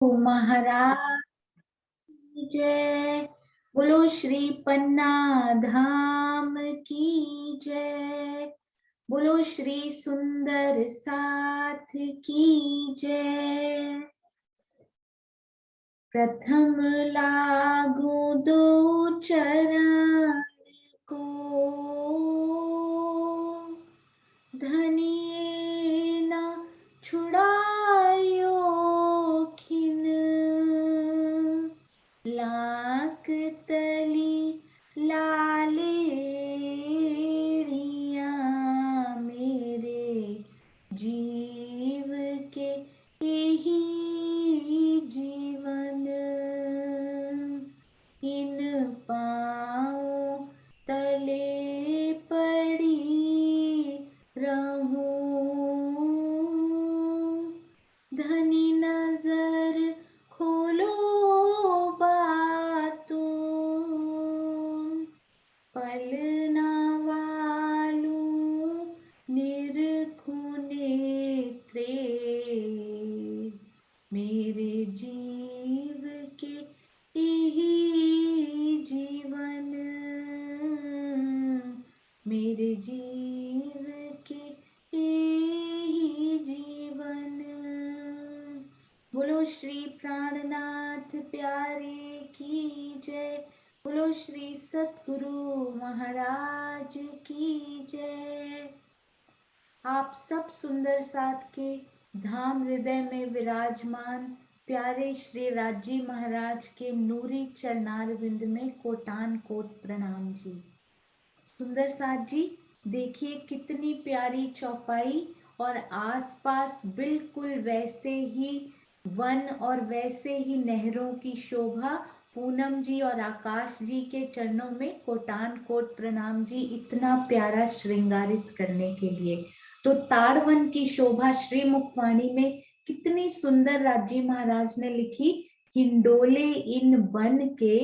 महाराज की जय। बोलो श्री पन्ना धाम की जय। बोलो श्री सुंदर साथ की जय। प्रथम लागू दो चरण को, धनिये न छुड़ायो खिन। लाख तली लालेड़िया मेरे जीव के यही जीवन। इन पाँव तले पड़ी रहूं, धनी नजर खोलो बातों, पलना वालू निरखूं नेत्रे मेरे जीव के यही जीवन। मेरे जीव के यही जीवन। बोलो श्री प्राणनाथ प्यारे की जय। बोलो श्री सतगुरु महाराज की जय। आप सब सुंदर साथ के धाम हृदय में विराजमान प्यारे श्री राजी महाराज के नूरी चरणारविंद में कोटान कोट प्रणाम जी। सुंदर साथ जी देखिए कितनी प्यारी चौपाई, और आसपास बिल्कुल वैसे ही वन और वैसे ही नहरों की शोभा। पूनम जी और आकाश जी के चरणों में कोटान कोट प्रणाम जी, इतना प्यारा श्रृंगारित करने के लिए। तो ताड़वन की शोभा श्री मुखवाणी में कितनी सुंदर राजी महाराज ने लिखी। हिंडोले इन बन के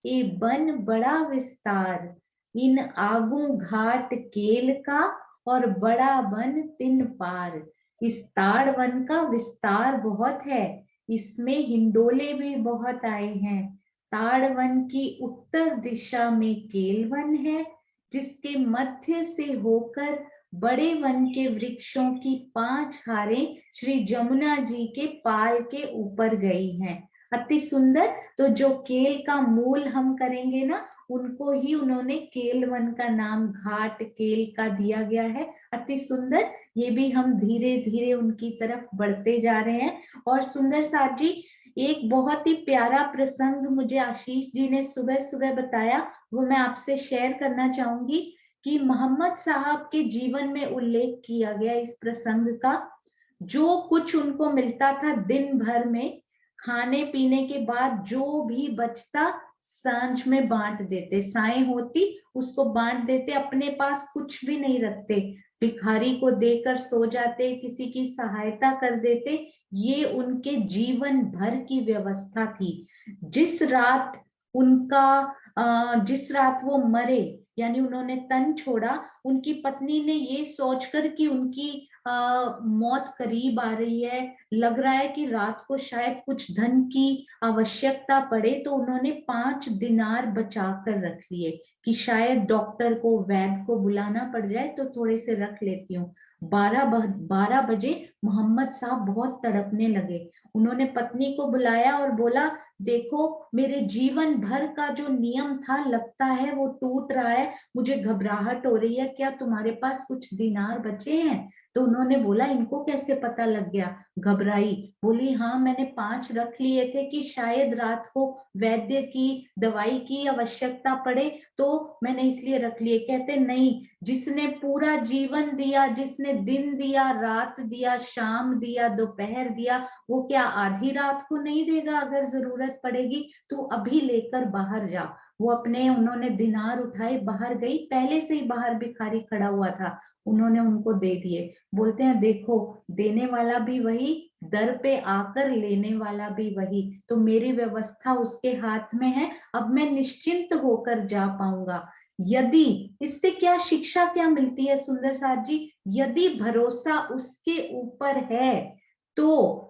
ए बन बड़ा विस्तार, इन आगू घाट केल का और बड़ा बन तिन पार। इस ताड़ वन का विस्तार बहुत है, इसमें हिंडोले भी बहुत आए हैं। ताड़ वन की उत्तर दिशा में केल वन है, जिसके मध्य से होकर बड़े वन के वृक्षों की 5 हारें श्री जमुना जी के पाल के ऊपर गई हैं। अति सुंदर। तो जो केल का मूल हम करेंगे ना, उनको ही उन्होंने केलवन का नाम घाट केल का दिया गया है। अति सुंदर। ये भी हम धीरे धीरे उनकी तरफ बढ़ते जा रहे हैं। और सुंदर साथ जी एक बहुत ही प्यारा प्रसंग मुझे आशीष जी ने सुबह सुबह बताया, वो मैं आपसे शेयर करना चाहूंगी कि मोहम्मद साहब के जीवन में उल्लेख किया गया इस प्रसंग का। जो कुछ उनको मिलता था दिन भर में, खाने पीने के बाद जो भी बचता सांझ में बांट देते, साएं होती उसको बांट देते, अपने पास कुछ भी नहीं रखते, भिखारी को देकर सो जाते, किसी की सहायता कर देते। ये उनके जीवन भर की व्यवस्था थी। जिस रात जिस रात वो मरे, यानी उन्होंने तन छोड़ा, उनकी पत्नी ने ये सोचकर कि उनकी मौत करीब आ रही है, लग रहा है कि रात को शायद कुछ धन की आवश्यकता पड़े, तो उन्होंने 5 दिनार बचा कर रख लिए कि शायद डॉक्टर को वैद्य को बुलाना पड़ जाए तो थोड़े से रख लेती हूँ। 12 बजे मोहम्मद साहब बहुत तड़पने लगे। उन्होंने पत्नी को बुलाया और बोला, देखो मेरे जीवन भर का जो नियम था लगता है वो टूट रहा है, मुझे घबराहट हो रही है, क्या तुम्हारे पास कुछ दिनार बचे हैं? तो उन्होंने बोला, इनको कैसे पता लग गया? घबराई, बोली हाँ मैंने 5 रख लिए थे कि शायद रात को वैद्य की दवाई की आवश्यकता पड़े, तो मैंने इसलिए रख लिए। कहते नहीं, जिसने पूरा जीवन दिया, जिसने दिन दिया, रात दिया, शाम दिया, दोपहर दिया, वो क्या आधी रात को नहीं देगा? अगर जरूरत पड़ेगी तो अभी लेकर बाहर जा। वो अपने उन्होंने दिनार उठाए, बाहर गई, पहले से ही बाहर भिखारी खड़ा हुआ था, उन्होंने उनको दे दिए। बोलते हैं देखो, देने वाला भी वही, दर पे आकर लेने वाला भी वही, तो मेरी व्यवस्था उसके हाथ में है, अब मैं निश्चिंत होकर जा पाऊंगा। यदि इससे क्या शिक्षा क्या मिलती है सुंदर साथ जी? यदि भरोसा उसके ऊपर है तो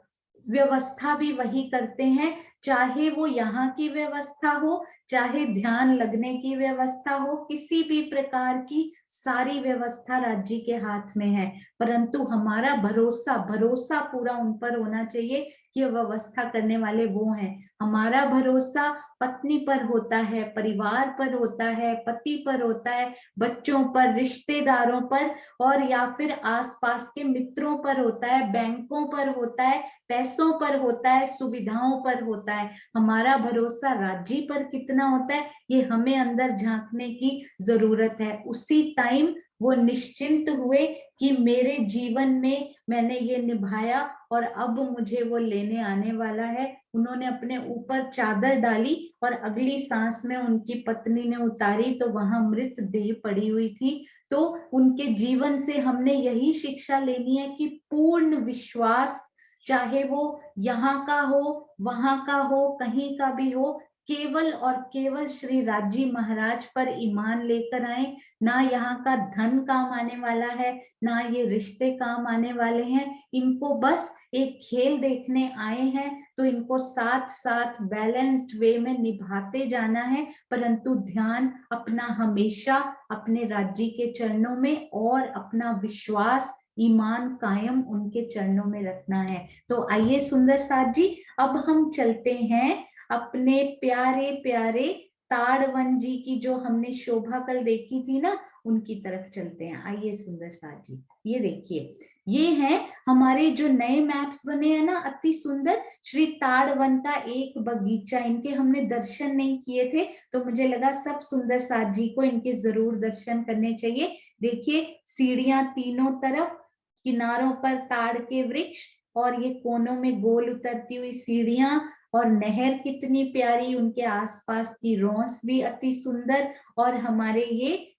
व्यवस्था भी वही करते हैं, चाहे वो यहाँ की व्यवस्था हो, चाहे ध्यान लगने की व्यवस्था हो, किसी भी प्रकार की सारी व्यवस्था राज्य के हाथ में है। परंतु हमारा भरोसा भरोसा पूरा उन पर होना चाहिए कि व्यवस्था करने वाले वो हैं। हमारा भरोसा पत्नी पर होता है, परिवार पर होता है, पति पर होता है, बच्चों पर, रिश्तेदारों पर, और या फिर आसपास के मित्रों पर होता है, बैंकों पर होता है, पैसों पर होता है, सुविधाओं पर होता है। हमारा भरोसा राज्य पर कितना होता है, ये हमें अंदर झांकने की जरूरत है। उसी टाइम वो निश्चिंत हुए कि मेरे जीवन में मैंने ये निभाया और अब मुझे वो लेने आने वाला है। उन्होंने अपने ऊपर चादर डाली और अगली सांस में उनकी पत्नी ने उतारी तो वहां मृत देह पड़ी हुई थी। तो उनके जीवन से हमने यही शिक्षा लेनी है कि पूर्ण विश्वास, चाहे वो यहाँ का हो, वहां का हो, कहीं का भी हो, केवल और केवल श्री राजी महाराज पर ईमान लेकर आए। ना यहाँ का धन काम आने वाला है, ना ये रिश्ते काम आने वाले हैं। इनको बस एक खेल देखने आए हैं, तो इनको साथ साथ बैलेंस्ड वे में निभाते जाना है। परंतु ध्यान अपना हमेशा अपने राज्य के चरणों में और अपना विश्वास, ईमान कायम उनके चरणों में रखना है। तो आइए सुंदर साथ जी, अब हम चलते हैं अपने प्यारे प्यारे ताड़वन जी की, जो हमने शोभा कल देखी थी ना, उनकी तरफ चलते हैं। आइए सुंदर साथ जी, ये देखिए, ये है हमारे जो नए मैप्स बने हैं ना, अति सुंदर, श्री ताड़वन का एक बगीचा। इनके हमने दर्शन नहीं किए थे, तो मुझे लगा सब सुंदर साथ जी को इनके जरूर दर्शन करने चाहिए। देखिए सीढ़ियां तीनों तरफ, किनारों पर ताड़ के वृक्ष, और ये कोनों में गोल उतरती हुई सीढ़ियां, और नहर कितनी प्यारी, उनके आसपास की रौस भी अति सुंदर, और हमारे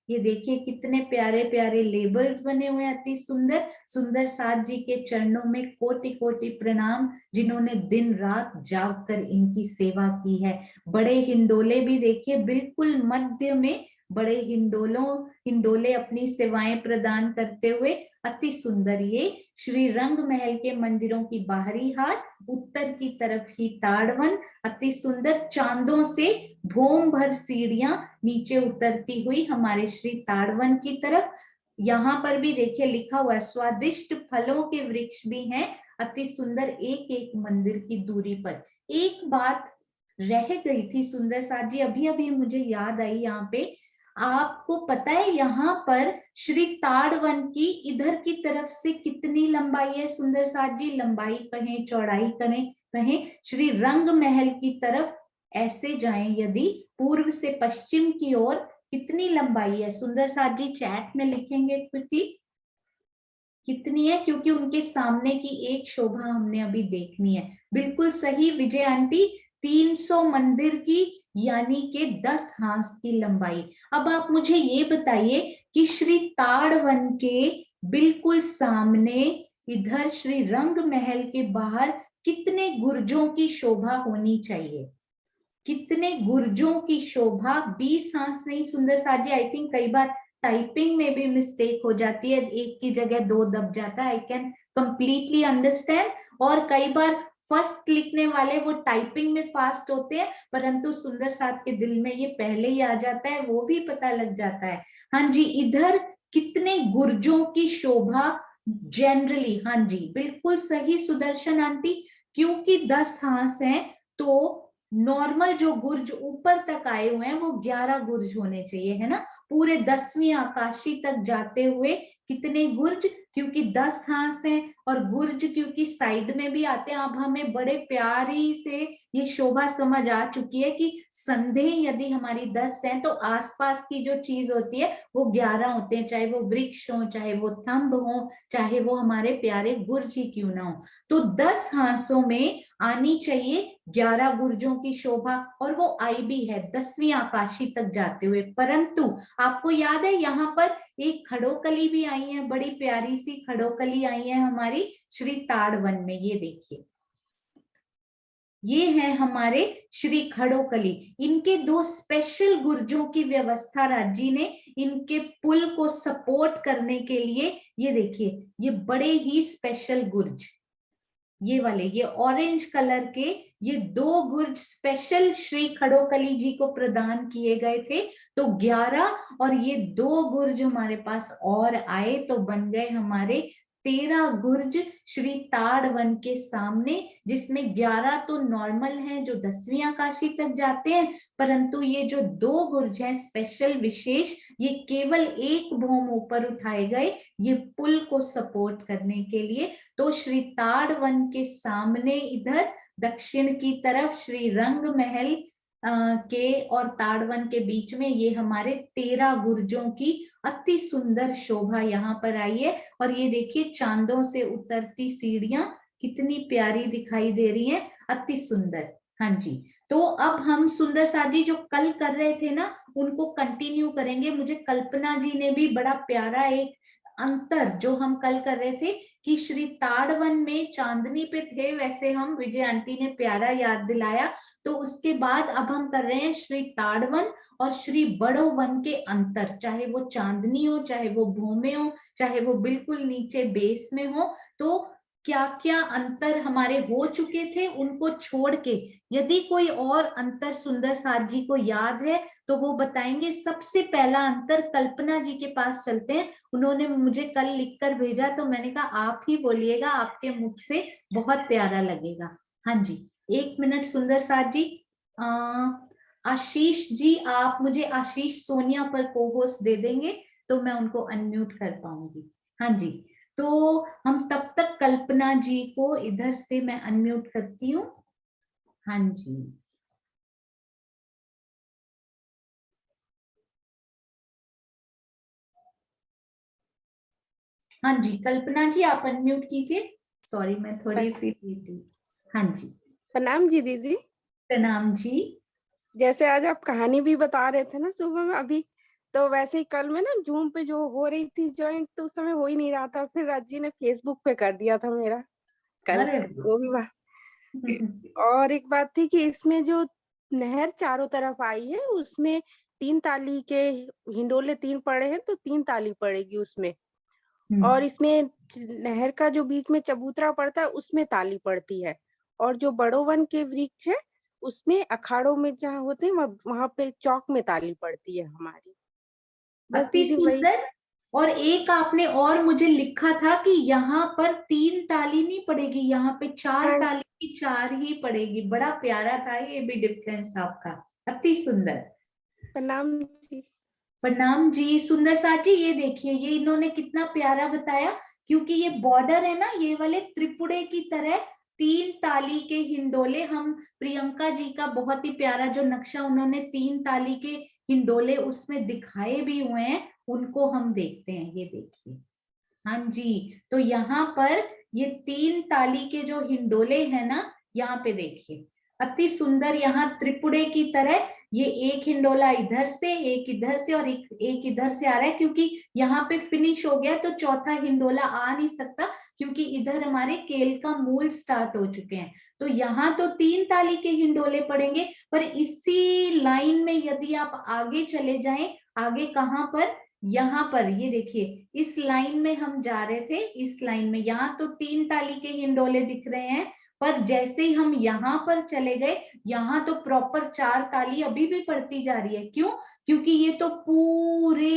ये देखिए कितने प्यारे प्यारे लेबल्स बने हुए हैं, अति सुंदर। सुंदर साथ जी के चरणों में कोटि कोटि प्रणाम, जिन्होंने दिन रात जाग कर इनकी सेवा की है। बड़े हिंडोले भी देखिए बिल्कुल मध्य में, बड़े हिंडोले अपनी सेवाएं प्रदान करते हुए, अति सुंदर। ये श्री रंग महल के मंदिरों की बाहरी हाट, उत्तर की तरफ ही ताड़वन, अति सुंदर, चांदों से भोम भर सीढ़ियां नीचे उतरती हुई हमारे श्री ताड़वन की तरफ। यहाँ पर भी देखिए लिखा हुआ है, स्वादिष्ट फलों के वृक्ष भी हैं, अति सुंदर, एक एक मंदिर की दूरी पर। एक बात रह गई थी सुंदर साथ जी, अभी अभी मुझे याद आई, यहाँ पे आपको पता है यहाँ पर श्री ताड़वन की इधर की तरफ से कितनी लंबाई है सुंदर साथ जी? लंबाई कहें, चौड़ाई कहें, श्री रंग महल की तरफ ऐसे जाएं यदि पूर्व से पश्चिम की ओर, कितनी लंबाई है सुंदर साथ जी? चैट में लिखेंगे क्विकली कितनी है, क्योंकि उनके सामने की एक शोभा हमने अभी देखनी है। बिल्कुल सही विजय आंटी, 300 मंदिर की, यानी के 10 हाथ की लंबाई। अब आप मुझे ये बताइए कि श्री ताड़वन के बिल्कुल सामने, इधर श्री रंग महल के बाहर कितने गुर्जों की शोभा होनी चाहिए? कितने गुर्जों की शोभा? 20 हाथ नहीं सुंदर साथ जी, आई थिंक कई बार टाइपिंग में भी मिस्टेक हो जाती है, एक की जगह 2 दब जाता है, आई कैन कंप्लीटली अंडरस्टैंड। और कई बार फर्स्ट लिखने वाले वो टाइपिंग में फास्ट होते हैं, परंतु सुंदर साथ के दिल में ये पहले ही आ जाता है, वो भी पता लग जाता है। हाँ जी, इधर कितने गुर्जों की शोभा जनरली? हाँ जी बिल्कुल सही सुदर्शन आंटी, क्योंकि 10 हाथ हैं, तो नॉर्मल जो गुर्ज ऊपर तक आए हुए हैं वो 11 गुर्ज होने चाहिए, है ना? पूरे 10वीं आकाशी तक जाते हुए कितने गुर्ज? क्योंकि 10 हाथ हैं, और गुर्ज क्योंकि साइड में भी आते हैं। अब हमें बड़े प्यारी से ये शोभा समझ आ चुकी है कि संधे यदि हमारी 10 हैं, तो आसपास की जो चीज होती है वो 11 होते हैं, चाहे वो वृक्ष हो, चाहे वो थंब हो, चाहे वो हमारे प्यारे गुर्ज ही क्यों ना हो। तो 10 हाथों में आनी चाहिए 11 गुर्जों की शोभा, और वो आई भी है 10वीं आकाशी तक जाते हुए। परंतु आपको याद है यहाँ पर एक खड़ोकली भी आई है, बड़ी प्यारी सी खड़ोकली आई है हमारी श्री ताड़वन में। ये देखिए, ये है हमारे श्री खड़ोकली। इनके 2 स्पेशल गुर्जों की व्यवस्था राज्य ने इनके पुल को सपोर्ट करने के लिए, ये देखिए, ये बड़े ही स्पेशल गुर्ज, ये वाले, ये ऑरेंज कलर के ये 2 गुर्ज स्पेशल श्री खड़ोकली जी को प्रदान किए गए थे। तो 11 और ये 2 गुर्ज हमारे पास और आए तो बन गए हमारे 13 गुर्ज श्री ताड़वन के सामने, जिसमें 11 तो नॉर्मल हैं जो 10वीं आकाशी तक जाते हैं, परंतु ये जो 2 गुर्ज हैं स्पेशल विशेष, ये केवल एक भौम ऊपर उठाए गए ये पुल को सपोर्ट करने के लिए। तो श्री ताड़वन के सामने इधर दक्षिण की तरफ श्री रंग महल के और ताड़वन के बीच में ये हमारे 13 गुर्जों की अति सुंदर शोभा यहाँ पर आई है। और ये देखिए चांदों से उतरती सीढ़ियां कितनी प्यारी दिखाई दे रही हैं, अति सुंदर। हाँ जी, तो अब हम सुंदर साजी जो कल कर रहे थे ना उनको कंटिन्यू करेंगे। मुझे कल्पना जी ने भी बड़ा प्यारा एक अंतर जो हम कल कर रहे थे कि श्री ताड़वन में चांदनी पे थे, वैसे हम विजय आंटी ने प्यारा याद दिलाया। तो उसके बाद अब हम कर रहे हैं श्री ताड़वन और श्री बड़ो वन के अंतर, चाहे वो चांदनी हो, चाहे वो भूमे हो, चाहे वो बिल्कुल नीचे बेस में हो, तो क्या क्या अंतर हमारे हो चुके थे उनको छोड़ के यदि कोई और अंतर सुंदर साथ जी को याद है तो वो बताएंगे। सबसे पहला अंतर कल्पना जी के पास चलते हैं, उन्होंने मुझे कल लिखकर भेजा तो मैंने कहा आप ही बोलिएगा, आपके मुख से बहुत प्यारा लगेगा। हाँ जी, 1 मिनट सुंदर साथ जी। आशीष जी, आप मुझे आशीष सोनिया पर को होस्ट दे देंगे तो मैं उनको अनम्यूट कर पाऊंगी। हाँ जी, तो हम तब तक कल्पना जी को इधर से मैं अनम्यूट करती हूँ। हाँ जी, हाँ जी, कल्पना जी आप अनम्यूट कीजिए। सॉरी मैं थोड़ी सी हाँ जी, प्रणाम जी दीदी। प्रणाम जी। जैसे आज आप कहानी भी बता रहे थे ना सुबह में अभी, तो वैसे ही कल में ना जूम पे जो हो रही थी ज्वाइंट तो उस समय हो ही नहीं रहा था, फिर राजी ने फेसबुक पे कर दिया था मेरा कल। अरे वो भी और एक बात थी कि इसमें जो नहर चारों तरफ आई है उसमें 3 ताली के हिंडोले 3 पड़े हैं तो 3 ताली पड़ेगी उसमें। और इसमें नहर का जो बीच में चबूतरा पड़ता है उसमें ताली पड़ती है। और जो बड़ो वन के वृक्ष है उसमें अखाड़ों में जहाँ होते हैं वहां पे चौक में ताली पड़ती है हमारी। बस अति दीदी वही। सुंदर। और एक आपने और मुझे लिखा था कि यहाँ पर 3 ताली नहीं पड़ेगी, यहाँ पे 4 हाँ, ताली की 4 ही पड़ेगी। बड़ा प्यारा था ये भी डिफरेंस आपका, अति सुंदर। प्रणाम जी। प्रणाम जी। सुंदर साथ जी ये देखिए, ये इन्होंने कितना प्यारा बताया, क्योंकि ये बॉर्डर है ना ये वाले त्रिपुरे की तरह 3 ताली के हिंडोले। हम प्रियंका जी का बहुत ही प्यारा जो नक्शा उन्होंने 3 ताली के हिंडोले उसमें दिखाए भी हुए हैं, उनको हम देखते हैं। ये देखिए, हाँ जी, तो यहाँ पर ये 3 ताली के जो हिंडोले हैं ना, यहाँ पे देखिए अति सुंदर, यहाँ त्रिपुरे की तरह ये एक हिंडोला इधर से, एक इधर से और एक इधर से आ रहा है, क्योंकि यहाँ पे फिनिश हो गया तो चौथा हिंडोला आ नहीं सकता, क्योंकि इधर हमारे केल का मूल स्टार्ट हो चुके हैं। तो यहाँ तो 3 ताली के हिंडोले पड़ेंगे, पर इसी लाइन में यदि आप आगे चले जाएं, आगे कहाँ पर, यहाँ पर ये देखिए, इस लाइन में हम जा रहे थे, इस लाइन में यहाँ तो 3 ताली के हिंडोले दिख रहे हैं, पर जैसे ही हम यहाँ पर चले गए, यहाँ तो प्रॉपर 4 ताली अभी भी पड़ती जा रही है। क्यों? क्योंकि ये तो पूरे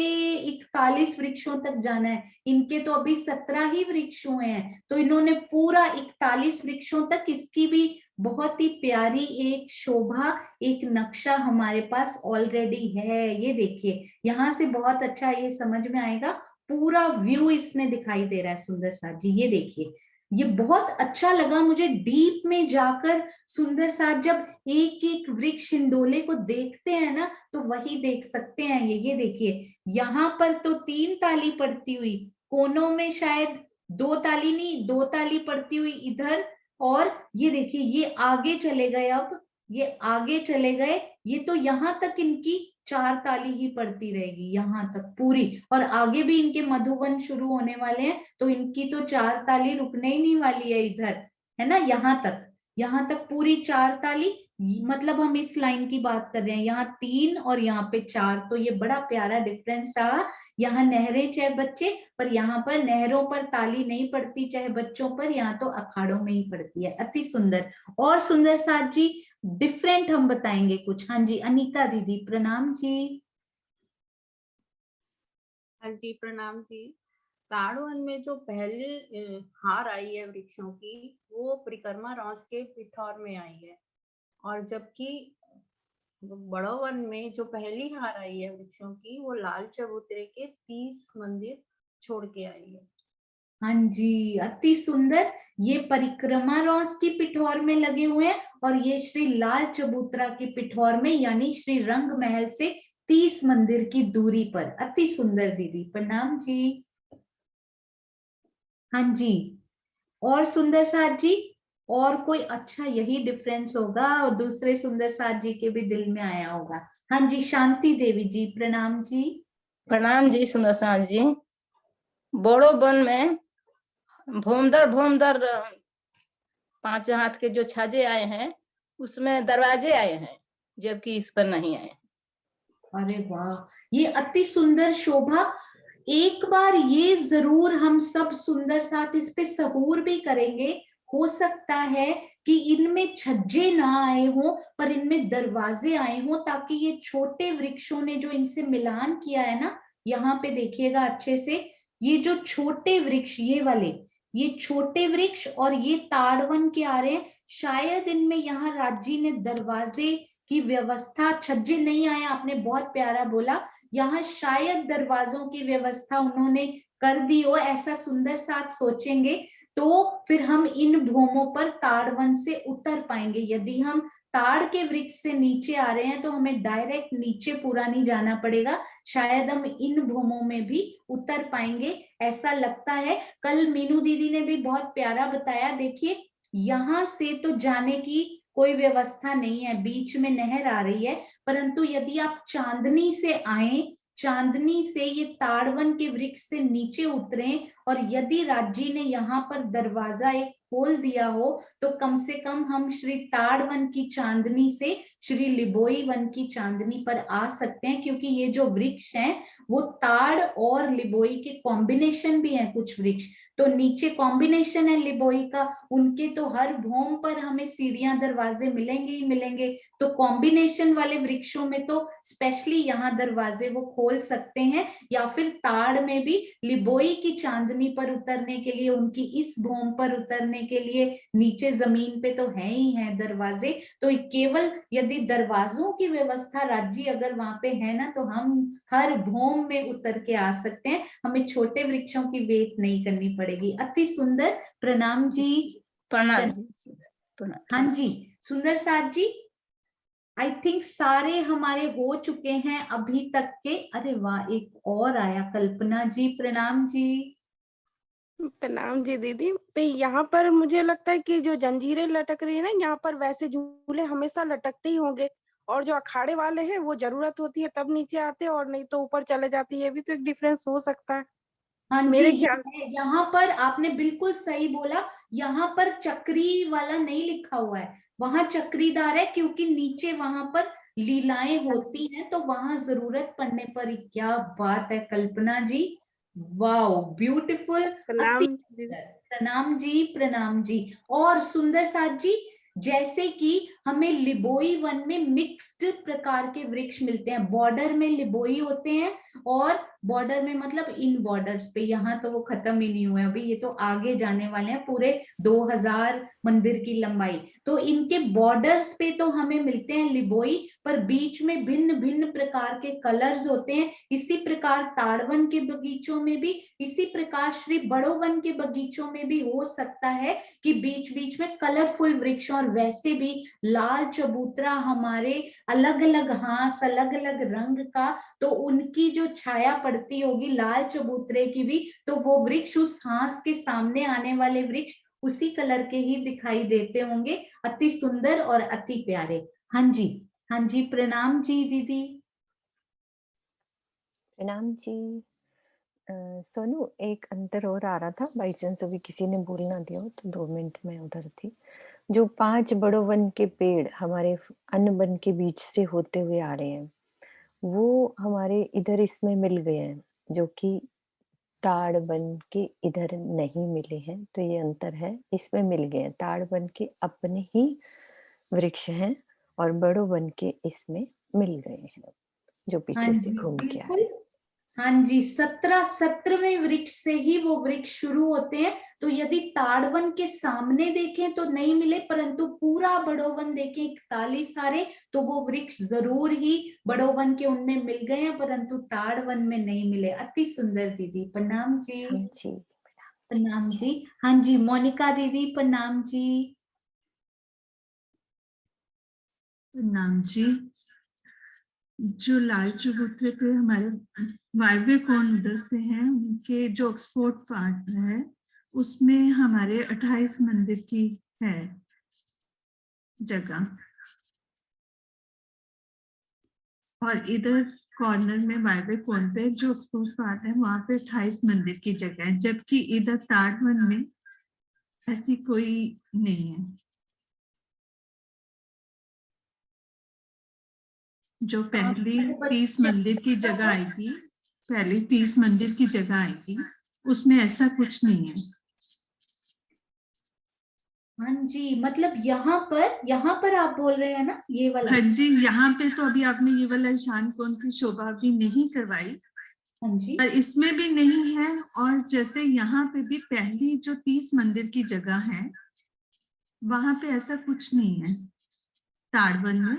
41 वृक्षों तक जाना है, इनके तो अभी 17 ही वृक्ष हुए हैं, तो इन्होंने पूरा 41 वृक्षों तक इसकी भी बहुत ही प्यारी एक शोभा, एक नक्शा हमारे पास ऑलरेडी है। ये देखिए, यहाँ से बहुत अच्छा ये समझ में आएगा, पूरा व्यू इसमें दिखाई दे रहा है सुंदर साथ जी। ये देखिए, ये बहुत अच्छा लगा मुझे डीप में जाकर। सुंदर साथ जब एक एक वृक्ष हिंडोले को देखते हैं ना तो वही देख सकते हैं। ये देखिए, यहाँ पर तो 3 ताली पड़ती हुई, कोनों में शायद 2 ताली नहीं, 2 ताली पड़ती हुई इधर, और ये देखिए ये आगे चले गए, अब ये आगे चले गए, ये तो यहाँ तक इनकी 4 ताली ही पड़ती रहेगी यहाँ तक पूरी, और आगे भी इनके मधुवन शुरू होने वाले हैं तो इनकी तो 4 ताली रुकने ही नहीं वाली है इधर, है ना, यहाँ तक। यहाँ तक पूरी 4 ताली, मतलब हम इस लाइन की बात कर रहे हैं, यहाँ 3 और यहाँ पे 4, तो ये बड़ा प्यारा डिफरेंस रहा। यहाँ नहरें चाहे बच्चे, पर यहाँ पर नहरों पर ताली नहीं पड़ती चाहे बच्चों पर, यहाँ तो अखाड़ों में ही पड़ती है। अति सुंदर। और सुंदर साथ जी डिफरेंट हम बताएंगे कुछ। हाँ जी अनीता दीदी प्रणाम जी। हाँ जी प्रणाम जी। ताड़वन में जो पहले हार आई है वृक्षों की, वो परिक्रमा रॉस के पिठौर में आई है, और जबकि बड़ो वन में जो पहली हार आई है वृक्षों की, वो लाल चबूतरे के 30 मंदिर छोड़ के आई है। हाँ जी अति सुंदर। ये परिक्रमा रॉस की पिठौर में लगे हुए हैं, और ये श्री लाल चबूतरा की पिठौर में, यानी श्री रंग महल से 30 मंदिर की दूरी पर। अति सुंदर दीदी प्रणाम जी। हाँ जी और सुंदर साथ जी, और कोई अच्छा यही डिफरेंस होगा और दूसरे सुंदर साथ जी के भी दिल में आया होगा। हाँ जी शांति देवी जी प्रणाम जी। प्रणाम जी सुंदर साथ जी। बोड़ो वन में भोमदर भोमदर 5 हाथ के जो छाजे आए हैं, उसमें दरवाजे आए हैं, जबकि इस पर नहीं आए। अरे वाह ये अति सुंदर शोभा। एक बार ये जरूर हम सब सुंदर साथ इस पे सहूर भी करेंगे। हो सकता है कि इनमें छज्जे ना आए हो, पर इनमें दरवाजे आए हो, ताकि ये छोटे वृक्षों ने जो इनसे मिलान किया है ना, यहाँ पे देखिएगा अच्छे से, ये जो छोटे वृक्ष ये वाले, ये छोटे वृक्ष और ये ताड़वन के आ रहे हैं, शायद इनमें यहाँ राज्य ने दरवाजे की व्यवस्था, छज्जे नहीं आया आपने बहुत प्यारा बोला, यहाँ शायद दरवाजों की व्यवस्था उन्होंने कर दी हो, ऐसा सुंदर साथ सोचेंगे तो फिर हम इन भूमों पर ताड़वन से उतर पाएंगे। यदि हम ताड़ के वृक्ष से नीचे आ रहे हैं तो हमें डायरेक्ट नीचे पूरा नहीं जाना पड़ेगा, शायद हम इन भूमों में भी उतर पाएंगे ऐसा लगता है। कल मीनू दीदी ने भी बहुत प्यारा बताया, देखिए यहाँ से तो जाने की कोई व्यवस्था नहीं है, बीच में नहर आ रही है, परंतु यदि आप चांदनी से आए, चांदनी से ये ताड़वन के वृक्ष से नीचे उतरे, और यदि राज्य ने यहाँ पर दरवाजा एक खोल दिया हो, तो कम से कम हम श्री ताड़वन की चांदनी से श्री लिबोई वन की चांदनी पर आ सकते हैं, क्योंकि ये जो वृक्ष हैं वो ताड़ और लिबोई के कॉम्बिनेशन भी हैं कुछ वृक्ष, तो नीचे कॉम्बिनेशन है लिबोई का, उनके तो हर भूम पर हमें सीढ़ियां दरवाजे मिलेंगे ही मिलेंगे, तो कॉम्बिनेशन वाले वृक्षों में तो स्पेशली यहाँ दरवाजे वो खोल सकते हैं, या फिर ताड़ में भी लिबोई की चांदनी पर उतरने के लिए, उनकी इस भूम पर उतरने के लिए नीचे जमीन पे तो है ही है दरवाजे, तो केवल यदि दरवाजों की व्यवस्था राज्य अगर वहां पे है ना, तो हम हर भूम में उतर के आ सकते हैं, हमें छोटे वृक्षों की वेट नहीं करनी पड़ेगी। अति सुंदर प्रणाम जी। प्रणाम जी प्रणाम। हाँ जी सुंदर साथ जी, आई थिंक सारे हमारे हो चुके हैं अभी तक के। अरे वाह एक और आया, कल्पना जी प्रणाम जी। प्रणाम जी दीदी। पे यहाँ पर मुझे लगता है कि जो जंजीरें लटक रही है ना, यहाँ पर वैसे झूले हमेशा लटकते ही होंगे, और जो अखाड़े वाले हैं वो जरूरत होती है तब नीचे आते हैं, और नहीं तो ऊपर चले जाती है। ये भी तो एक डिफरेंस हो सकता है हाँ जी मेरे ख्याल से। यहाँ पर आपने बिल्कुल सही बोला, यहाँ पर चक्री वाला नहीं लिखा हुआ है, वहां चक्रीदार है, क्योंकि नीचे वहां पर लीलाएं होती हैं, तो वहां जरूरत पड़ने पर ही। क्या बात है कल्पना जी, वाओ ब्यूटीफुल। अति प्रणाम दीदी। सुंदर। प्रणाम जी प्रणाम जी। और सुंदर साथ जी, जैसे कि हमें लिबोई वन में मिक्स्ड प्रकार के वृक्ष मिलते हैं, बॉर्डर में लिबोई होते हैं, और बॉर्डर में मतलब इन बॉर्डर्स पे, यहाँ तो वो खत्म ही नहीं हुए अभी, ये तो आगे जाने वाले हैं पूरे 2000 मंदिर की लंबाई, तो इनके बॉर्डर्स पे तो हमें मिलते हैं लिबोई, पर बीच में भिन्न भिन्न प्रकार के कलर्स होते हैं। इसी प्रकार ताड़वन के बगीचों में भी, इसी प्रकार श्री बड़ो वन के बगीचों में भी हो सकता है कि बीच बीच में कलरफुल वृक्ष, और वैसे भी लाल चबूतरा हमारे अलग अलग घास अलग अलग रंग का, तो उनकी जो छाया पड़ती होगी लाल चबूतरे की भी, तो वो वृक्ष उस घास के सामने आने वाले वृक्ष उसी कलर के ही दिखाई देते होंगे। अति सुंदर और अति प्यारे। हाँ जी हाँ जी प्रणाम जी दीदी। प्रणाम जी। सोनू, एक अंतर और आ रहा था, बाई चांस अभी किसी ने बोल ना दिया हो तो 2 मिनट में उधर थी। जो 5 बड़ों वन के पेड़ हमारे अन्न वन के बीच से होते हुए आ रहे हैं, वो हमारे इधर इसमें मिल गए हैं, जो कि ताड़ वन के इधर नहीं मिले हैं। तो ये अंतर है, इसमें मिल गए हैं। ताड़ वन के अपने ही वृक्ष हैं और बड़ों वन के इसमें मिल गए हैं, जो हाँ पीछे से जी घूम के बिल्कुल। आए। हाँ जी, 17वें वृक्ष से ही वो वृक्ष शुरू होते हैं। तो यदि ताड़वन के सामने देखें तो नहीं मिले, परंतु पूरा बड़ोवन देखें 41 सारे, तो वो वृक्ष जरूर ही बड़ोवन के उनमें मिल गए हैं, परंतु ताड़वन में नहीं मिले। अति सुंदर दीदी, प्रणाम जी। हाँ जी, प्रणाम जी। हाँ जी, मोनिका दीदी प्रणाम जी। प्रणाम जी। जो लाल चबूतरे पे हमारे वायव्य कोण उधर से हैं, उनके जो एक्सपोर्ट पार्ट है उसमें हमारे 28 मंदिर की है जगह, और इधर कॉर्नर में वायव्य कोण पे जो एक्सपोर्ट पार्ट है वहां पे 28 मंदिर की जगह है, जबकि इधर ताड़वन में ऐसी कोई नहीं है। जो पहली 30 मंदिर की जगह आएगी, पहली 30 मंदिर की जगह आएगी, उसमें ऐसा कुछ नहीं है। हाँ जी, मतलब यहाँ पर आप बोल रहे हैं ना, ये वाला? हाँ जी, यहाँ पे तो अभी आपने ये वाला ईशान कोण की शोभा भी नहीं करवाई, हाँ जी, और इसमें भी नहीं है। और जैसे यहाँ पे भी पहली जो 30 मंदिर की जगह है, वहां पे ऐसा कुछ नहीं है ताड़वन में।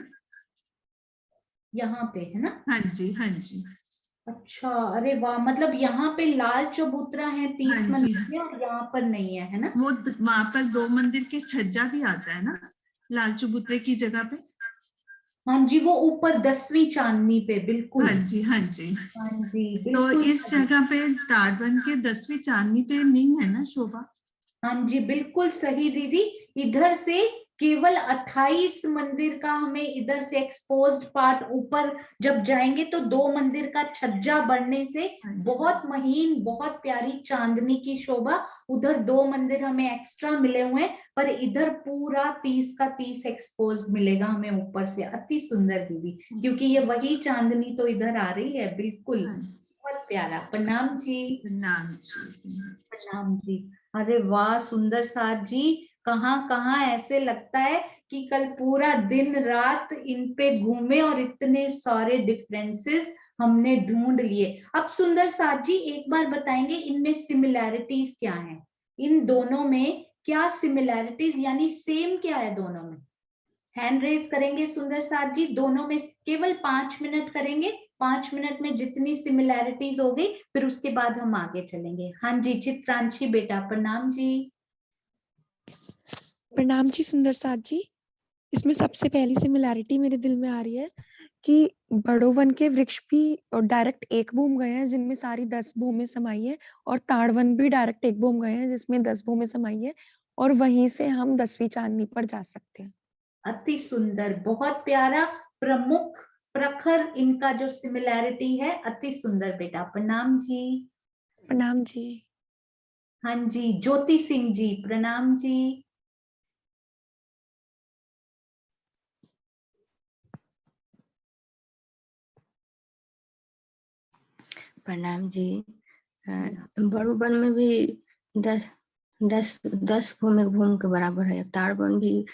यहाँ पे है ना? हाँ जी, हाँ जी, अच्छा, अरे वाह, मतलब यहाँ पे लाल चबूतरा है 30 हाँ जी। मंदिर में, और यहाँ पर नहीं है ना? वो वहां पर 2 मंदिर के छज्जा भी आता है ना लाल चबूतरे की जगह पे। हाँ जी, वो ऊपर 10वीं चांदनी पे, बिल्कुल। हाँ जी, हाँ जी। हाँ जी तो बिल्कुल इस जगह पे ताड़वन के 10वीं चांदनी पे नहीं है ना शोभा? हाँ जी बिल्कुल सही दीदी। इधर से केवल 28 मंदिर का हमें इधर से एक्सपोज्ड पार्ट, ऊपर जब जाएंगे तो 2 मंदिर का छज्जा बढ़ने से बहुत महीन, बहुत प्यारी चांदनी की शोभा। उधर 2 मंदिर हमें एक्स्ट्रा मिले हुए हैं, पर इधर पूरा 30 का 30 एक्सपोज मिलेगा हमें ऊपर से। अति सुंदर दीदी, क्योंकि ये वही चांदनी तो इधर आ रही है, बिल्कुल बहुत प्यारा। प्रणाम जी। प्रणाम जी। प्रणाम जी। अरे वाह सुंदर साथ जी, कहाँ कहाँ ऐसे लगता है कि कल पूरा दिन रात इन पे घूमे और इतने सारे डिफरेंसेस हमने ढूंढ लिए। अब सुंदर साथ जी एक बार बताएंगे इनमें सिमिलैरिटीज क्या हैं, इन दोनों में क्या सिमिलैरिटीज यानी सेम क्या है दोनों में? हैंड रेज करेंगे सुंदर साथ जी। दोनों में केवल 5 मिनट करेंगे, 5 मिनट में जितनी सिमिलैरिटीज हो गई फिर उसके बाद हम आगे चलेंगे। हाँ जी, चित्रांशी बेटा प्रणाम जी। प्रणाम जी सुंदर साथ जी। इसमें सबसे पहली सिमिलैरिटी मेरे दिल में आ रही है कि बड़ों वन के वृक्ष भी डायरेक्ट एक भूमि गए हैं जिनमें सारी 10 भूमि समाई है, और ताड़वन भी डायरेक्ट एक भूमि गए हैं जिसमें 10 भूमि समाई है, और वहीं से हम 10वीं चांदनी पर जा सकते हैं। अति सुंदर, बहुत प्यारा, प्रमुख, प्रखर इनका जो सिमिलैरिटी है। अति सुंदर बेटा, प्रणाम जी। प्रणाम जी। हाँ जी, ज्योति सिंह जी प्रणाम जी। प्रणाम जी। बड़ों वन में भी 10 भूमि के बराबर है, ताड़ वन भी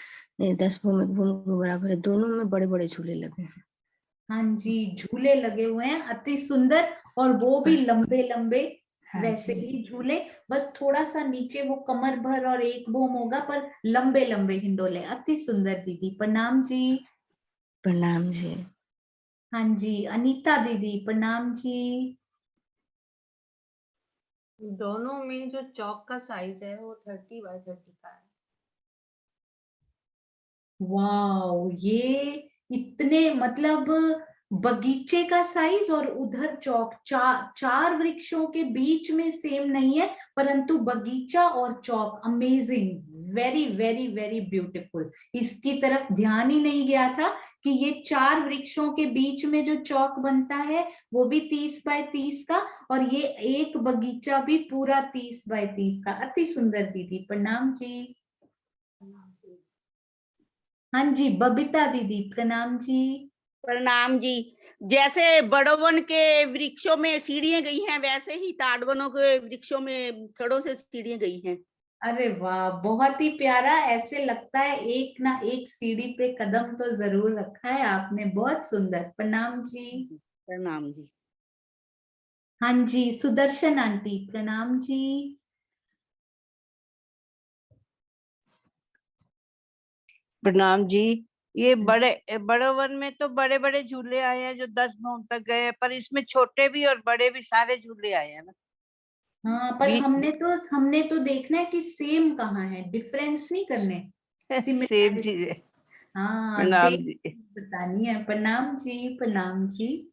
10 भूमि के बराबर है। दोनों में बड़े बड़े झूले लगे हैं। हाँ जी, झूले लगे हुए हैं, अति सुंदर, और वो भी लंबे लंबे। हाँ वैसे जी। ही झूले, बस थोड़ा सा नीचे वो कमर भर और एक भूम होगा, पर लंबे लंबे हिंडोले। अति सुंदर दीदी, प्रणाम जी। प्रणाम जी। हाँ जी, अनीता दीदी प्रणाम जी। दोनों में जो चौक का साइज है वो 30 बाय 30 का है। वाओ, ये इतने, मतलब बगीचे का साइज और उधर चौक, चार वृक्षों के बीच में सेम नहीं है, परंतु बगीचा और चौक amazing, very very very beautiful. इसकी तरफ ध्यान ही नहीं गया था कि ये 4 वृक्षों के बीच में जो चौक बनता है वो भी 30 बाय 30 का, और ये एक बगीचा भी पूरा 30 बाय 30 का। अति सुंदर दीदी, प्रणाम जी। हाँ जी, बबीता दीदी प्रणाम जी। प्रणाम जी। जैसे बड़ोवन के वृक्षों में सीढ़ियां गई हैं, वैसे ही ताड़वनों के वृक्षों में छड़ों से सीढ़ियां गई हैं। अरे वाह, बहुत ही प्यारा। ऐसे लगता है एक ना एक सीढ़ी पे कदम तो जरूर रखा है आपने। बहुत सुंदर, प्रणाम जी। प्रणाम जी। हाँ जी, सुदर्शन आंटी प्रणाम जी। प्रणाम जी। ये बड़ोवन में तो बड़े बड़े झूले आए हैं जो 10 भोम तक गए हैं, पर इसमें छोटे भी और बड़े भी सारे झूले आए हैं ना। हाँ, पर भी हमने तो देखना है कि सेम कहाँ है, डिफरेंस नहीं करने, सेम सिमिलैरिटी। चीज है। हाँ, प्रणाम सेम जी। बतानी है। प्रणाम जी, प्रणाम जी।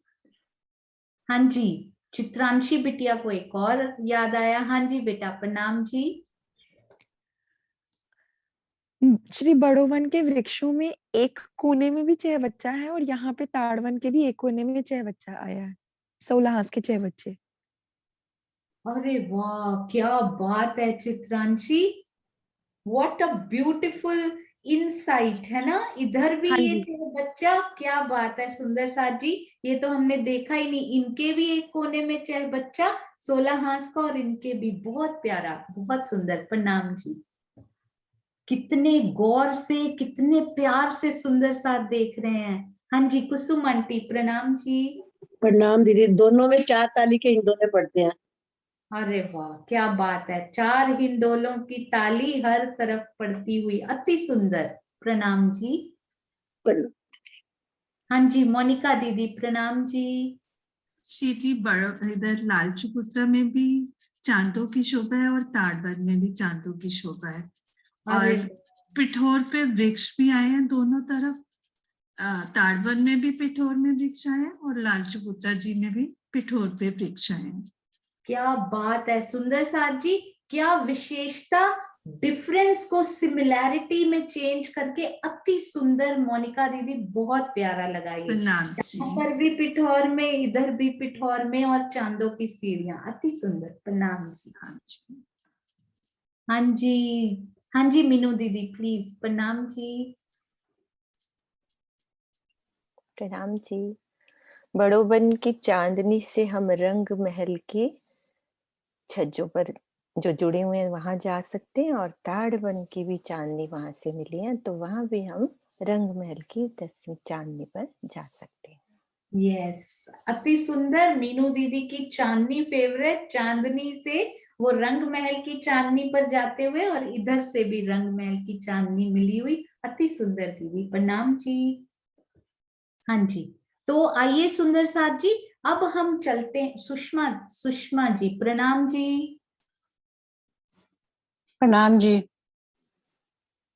हाँ जी, चित्रांशी बिटिया को एक और याद आया। हाँ जी बेटा, प्रणाम जी। श्री बड़ोवन के वृक्षों में एक कोने में भी चहबच्चा है और यहाँ पे ताड़वन के भी एक कोने में चहबच्चा आया है। 16 हाथ के चहबच्चे। अरे वाह, क्या बात है Chitranshi. What a beautiful insight है ना। इधर भी हाँ ये जी। बच्चा, क्या बात है सुंदर साथ जी। ये तो हमने देखा ही नहीं। इनके भी एक कोने में चह बच्चा 16 हाथ का, और इनके भी। बहुत प्यारा, बहुत सुंदर। प्रणाम जी। कितने गौर से, कितने प्यार से सुंदर साथ देख रहे हैं। हाँ जी, कुसुम आंटी प्रणाम जी। प्रणाम दीदी। दोनों में 4 ताली के हिंडोले पड़ते हैं। अरे वाह, क्या बात है। 4 हिंडोलों की ताली हर तरफ पड़ती हुई, अति सुंदर। प्रणाम जी। हाँ जी, मोनिका दीदी प्रणाम जी। श्री बड़ो इधर लालचुपुत्रा में भी चांदों की शोभा है और ताड़वन में भी चांदों की शोभा है। अरे और पिठोर पे वृक्ष भी आए हैं दोनों तरफ। ताड़वन में भी पिठोर में वृक्ष आए हैं और लालचुपुत्रा जी में भी पिठोर पे वृक्ष आए हैं। क्या बात है सुंदर साथ जी। क्या विशेषता, डिफरेंस को सिमिलैरिटी में चेंज करके अति सुंदर। मोनिका दीदी बहुत प्यारा लगा ये। प्रणाम जी। यहाँ पर भी पिठौर में, इधर भी पिठौर में, और चांदों की सीढ़ियां, अति सुंदर। प्रणाम जी। हाँ जी। हाँ जी, हाँ जी मीनू दीदी प्लीज। प्रणाम जी। प्रणाम जी। बड़ोवन की चांदनी से हम रंग महल के छज्जों पर जो जुड़े हुए हैं वहां जा सकते हैं, और ताड़वन की भी चांदनी वहां से मिली है, तो वहां भी हम रंग महल की 10वीं चांदनी पर जा सकते हैं। यस, अति सुंदर। मीनू दीदी की चांदनी फेवरेट, चांदनी से वो रंग महल की चांदनी पर जाते हुए, और इधर से भी रंग महल की चांदनी मिली हुई। अति सुंदर दीदी, प्रणाम जी। हाँ जी, तो आइए सुंदर साथ जी, अब हम चलते हैं। सुषमा जी प्रणाम जी। प्रणाम जी।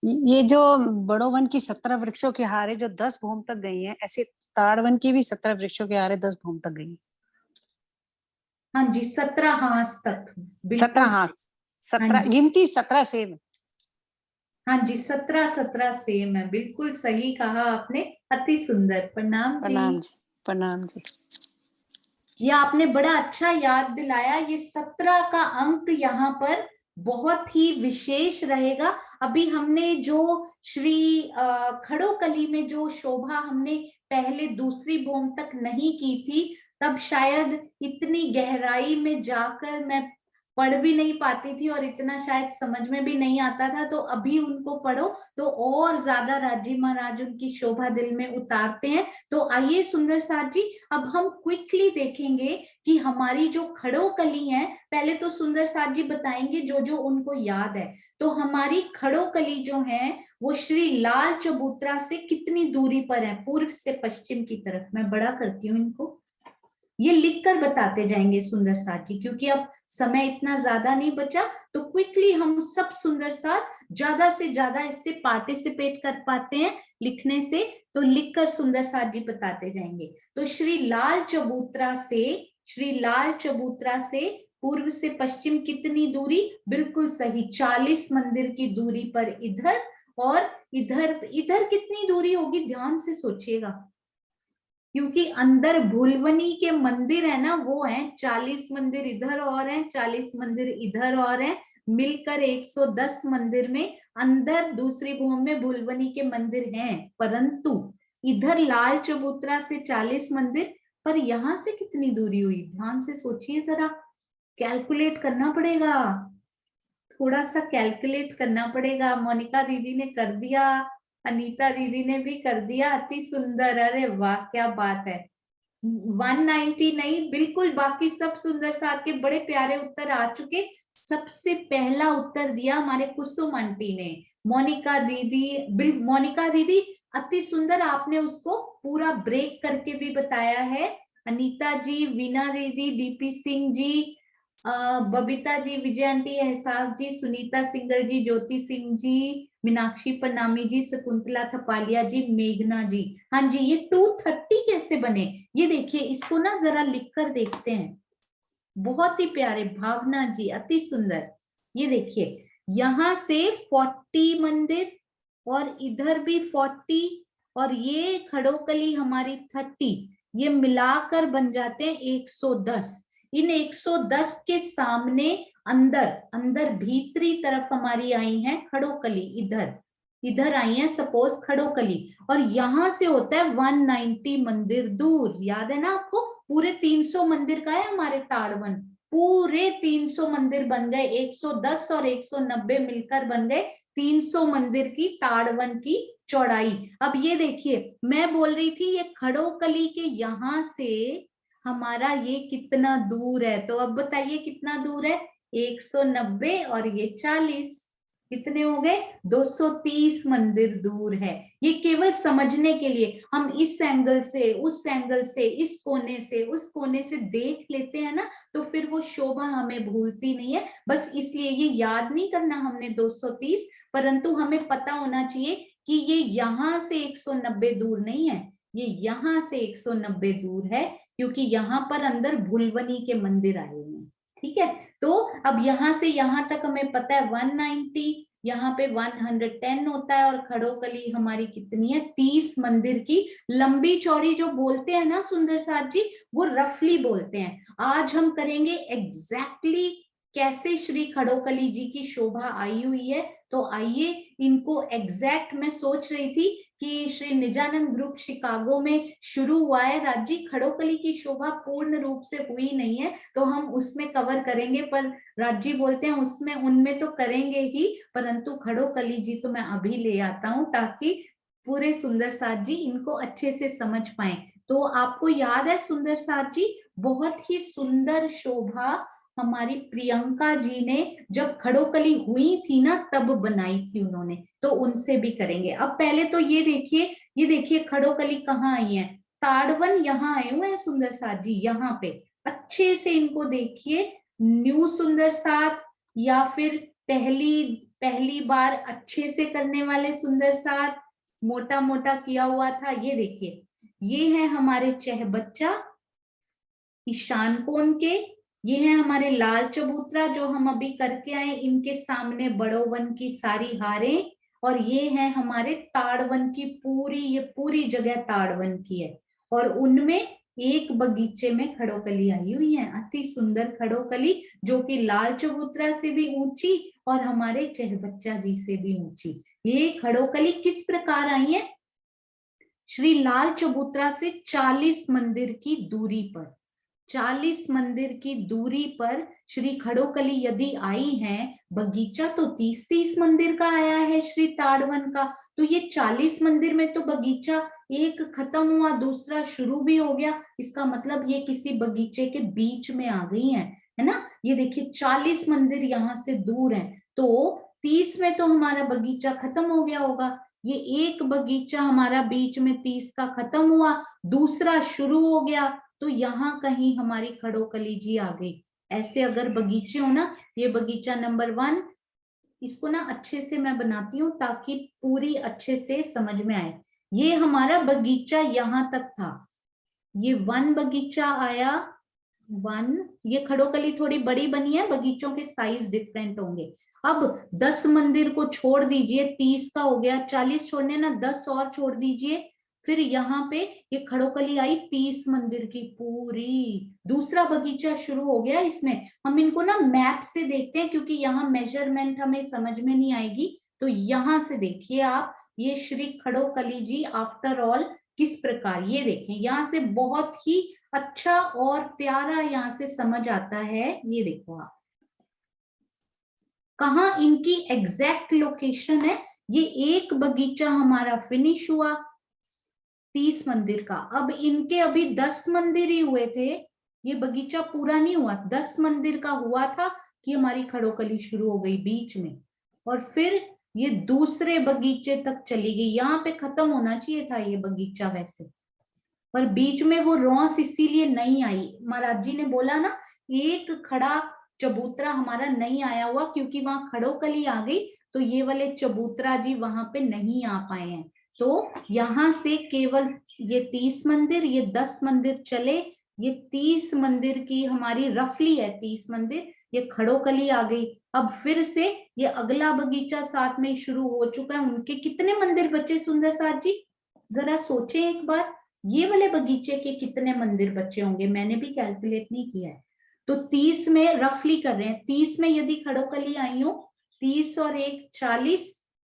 ये जो बड़ोवन की 17 वृक्षों की हारे जो 10 भूम तक गई हैं, ऐसे ताड़वन की भी 17 वृक्षों की हारे 10 भूम तक गई। हाँ जी, 17 हाथ तक। 17 हाथ, 17 गिनती 17 से। हाँ जी, 17 सेम है। बिल्कुल सही कहा आपने, अति सुंदर। प्रणाम जी। प्रणाम जी। प्रणाम जी। ये आपने बड़ा अच्छा याद दिलाया। ये 17 का अंक यहाँ पर बहुत ही विशेष रहेगा। अभी हमने जो श्री खड़ोकली में जो शोभा हमने पहले दूसरी भूम तक नहीं की थी, तब शायद इतनी गहराई में जाकर मैं पढ़ भी नहीं पाती थी, और इतना शायद समझ में भी नहीं आता था। तो अभी उनको पढ़ो तो और ज्यादा राजी महाराज उनकी शोभा दिल में उतारते हैं। तो आइए सुंदर साथ जी, अब हम क्विकली देखेंगे कि हमारी जो खड़ोकली है, पहले तो सुंदर साथ जी बताएंगे जो जो उनको याद है। तो हमारी खड़ोकली जो है वो श्री लाल चबूतरा से कितनी दूरी पर है, पूर्व से पश्चिम की तरफ। मैं बड़ा करती हूँ इनको, ये लिखकर बताते जाएंगे सुंदर साथ जी, क्योंकि अब समय इतना ज्यादा नहीं बचा। तो क्विकली हम सब सुंदर साथ ज्यादा से ज्यादा इससे पार्टिसिपेट कर पाते हैं लिखने से, तो लिखकर सुंदर साथ जी बताते जाएंगे। तो श्री लाल चबूतरा से पूर्व से पश्चिम कितनी दूरी? बिल्कुल सही, 40 मंदिर की दूरी पर इधर, और इधर कितनी दूरी होगी? ध्यान से सोचिएगा, क्योंकि अंदर भुलवनी के मंदिर है ना, वो है 40 मंदिर इधर और हैं, 40 मंदिर इधर और हैं। मिलकर 110 मंदिर में अंदर दूसरी भूमि में भुलवनी के मंदिर हैं, परंतु इधर लाल चबूतरा से 40 मंदिर, पर यहाँ से कितनी दूरी हुई? ध्यान से सोचिए जरा, कैलकुलेट करना पड़ेगा, थोड़ा सा कैलकुलेट करना पड़ेगा। मोनिका दीदी ने कर दिया, अनीता दीदी ने भी कर दिया, अति सुंदर, अरे वाह क्या बात है। 190 नहीं, बिल्कुल बाकी सब सुंदर साथ के बड़े प्यारे उत्तर आ चुके। सबसे पहला उत्तर दिया हमारे कुसुम आंटी ने, मोनिका दीदी अति सुंदर, आपने उसको पूरा ब्रेक करके भी बताया है। अनीता जी, वीना दीदी, डीपी सिंह जी, बबीता जी, विजय आंटी, एहसास जी, सुनीता सिंगर जी, ज्योति सिंह जी, मीनाक्षी प्रणामी जी, शकुंतला थपालिया जी, मेघना जी। हाँ जी, ये 230 कैसे बने? ये देखिए, इसको ना जरा लिख कर देखते हैं। बहुत ही प्यारे, भावना जी अति सुंदर। ये देखिए, यहाँ से 40 मंदिर और इधर भी 40 और ये खड़ोकली हमारी 30, ये मिलाकर बन जाते हैं 110। इन 110 के सामने अंदर भीतरी तरफ हमारी आई है खड़ोकली, इधर आई है सपोज खड़ोकली, और यहां से होता है 190 मंदिर दूर। याद है ना आपको? पूरे 300 मंदिर का है हमारे ताड़वन, पूरे 300 मंदिर बन गए, 110 और 190 मिलकर बन गए 300 मंदिर की ताड़वन की चौड़ाई। अब ये देखिए, मैं बोल रही थी ये खड़ोकली के यहां से हमारा ये कितना दूर है, तो अब बताइए कितना दूर है? 190 और ये 40, कितने हो गए? 230 मंदिर दूर है। ये केवल समझने के लिए हम इस एंगल से, उस एंगल से, इस कोने से, उस कोने से देख लेते हैं ना, तो फिर वो शोभा हमें भूलती नहीं है। बस इसलिए ये याद नहीं करना हमने 230, परंतु हमें पता होना चाहिए कि ये यहाँ से 190 दूर नहीं है, ये यहाँ से 190 दूर है, क्योंकि यहाँ पर अंदर भुलवनी के मंदिर आए हुए हैं। ठीक है, तो अब यहाँ से यहाँ तक हमें पता है 190, यहाँ पे 110 होता है, और खड़ोकली हमारी कितनी है? 30 मंदिर की लंबी चौड़ी जो बोलते हैं ना सुंदर साथ जी, वो रफली बोलते हैं। आज हम करेंगे एग्जैक्टली कैसे श्री खड़ोकली जी की शोभा आई हुई है। तो आइए इनको एग्जैक्ट, मैं सोच रही थी कि श्री निजानंद ग्रुप शिकागो में शुरू हुआ है राज्य, खड़ोकली की शोभा पूर्ण रूप से हुई नहीं है, तो हम उसमें कवर करेंगे, पर राज्य बोलते हैं उसमें उनमें तो करेंगे ही, परंतु खड़ोकली जी तो मैं अभी ले आता हूं ताकि पूरे सुंदर साथ जी इनको अच्छे से समझ पाए। तो आपको याद है सुंदर साथ जी, बहुत ही सुंदर शोभा हमारी प्रियंका जी ने जब खड़ोकली हुई थी ना तब बनाई थी उन्होंने, तो उनसे भी करेंगे। अब पहले तो ये देखिए खड़ोकली कहाँ आई है? ताड़वन यहाँ आए हुए हैं सुंदर साथ जी, यहाँ पे अच्छे से इनको देखिए। न्यू सुंदर साथ या फिर पहली बार अच्छे से करने वाले सुंदर साथ, मोटा मोटा किया हुआ था, ये देखिए, ये है हमारे चहबच्चा ईशान कोण के, ये है हमारे लाल चबूतरा जो हम अभी करके आए, इनके सामने बड़ोवन की सारी हारें, और ये है हमारे ताड़वन की ये पूरी जगह ताड़वन की है, और उनमें एक बगीचे में खड़ोकली आई हुई है, अति सुंदर खड़ोकली, जो कि लाल चबूतरा से भी ऊंची और हमारे चहबच्चा जी से भी ऊंची। ये खड़ोकली किस प्रकार आई है? श्री लाल चबूतरा से 40 मंदिर की दूरी पर, 40 मंदिर की दूरी पर श्री खड़ोकली यदि आई है, बगीचा तो 30 मंदिर का आया है श्री ताड़वन का, तो ये 40 मंदिर में तो बगीचा एक खत्म हुआ, दूसरा शुरू भी हो गया, इसका मतलब ये किसी बगीचे के बीच में आ गई है ना। ये देखिए 40 मंदिर यहाँ से दूर हैं, तो 30 में तो हमारा बगीचा खत्म हो गया होगा, ये एक बगीचा हमारा बीच में 30 का खत्म हुआ, दूसरा शुरू हो गया, तो यहाँ कहीं हमारी खड़ोकली जी आ गई। ऐसे अगर बगीचे हो ना, ये बगीचा नंबर 1, इसको ना अच्छे से मैं बनाती हूँ ताकि पूरी अच्छे से समझ में आए। ये हमारा बगीचा यहाँ तक था, ये 1 बगीचा आया, 1, ये खड़ोकली थोड़ी बड़ी बनी है, बगीचों के साइज डिफरेंट होंगे। अब 10 मंदिर को छोड़ दीजिए, 30 का हो गया, 40 छोड़ने ना 10 और छोड़ दीजिए, फिर यहाँ पे ये खड़ोकली आई 30 मंदिर की पूरी, दूसरा बगीचा शुरू हो गया। इसमें हम इनको ना मैप से देखते हैं क्योंकि यहाँ मेजरमेंट हमें समझ में नहीं आएगी, तो यहाँ से देखिए आप, ये श्री खड़ोकली जी आफ्टर ऑल किस प्रकार, ये देखें यहाँ से बहुत ही अच्छा और प्यारा यहाँ से समझ आता है। ये देखो आप कहाँ इनकी एग्जैक्ट लोकेशन है। ये एक बगीचा हमारा फिनिश हुआ 30 मंदिर का। अब इनके अभी 10 मंदिर ही हुए थे, ये बगीचा पूरा नहीं हुआ। 10 मंदिर का हुआ था कि हमारी खड़ोकली शुरू हो गई बीच में, और फिर ये दूसरे बगीचे तक चली गई। यहाँ पे खत्म होना चाहिए था ये बगीचा वैसे, पर बीच में वो रॉस इसीलिए नहीं आई। महाराज जी ने बोला ना, एक खड़ा चबूतरा हमारा नहीं आया हुआ क्योंकि वहां खड़ोकली आ गई, तो ये वाले चबूतरा जी वहां पे नहीं आ पाए हैं। तो यहाँ से केवल ये 30 मंदिर, ये 10 मंदिर चले, ये 30 मंदिर की हमारी रफली है 30 मंदिर, ये खड़ोकली आ गई। अब फिर से ये अगला बगीचा साथ में शुरू हो चुका है। उनके कितने मंदिर बचे सुंदर साथ जी, जरा सोचे एक बार, ये वाले बगीचे के कितने मंदिर बचे होंगे, मैंने भी कैलकुलेट नहीं किया है। तो 30 में रफली कर रहे हैं, 30 में यदि खड़ोकली आई हो, 30 और 1 40,